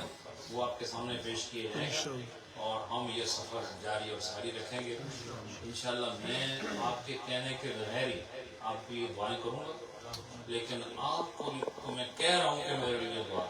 وہ آپ کے سامنے پیش کیے جائیں گے، اور ہم یہ سفر جاری اور ساری رکھیں گے انشاءاللہ۔ میں آپ کے کہنے کے بغیر ہی آپ کی یہ دعائیں کروں گا، لیکن آپ کو میں کہہ رہا ہوں کہ میرے لیے دعا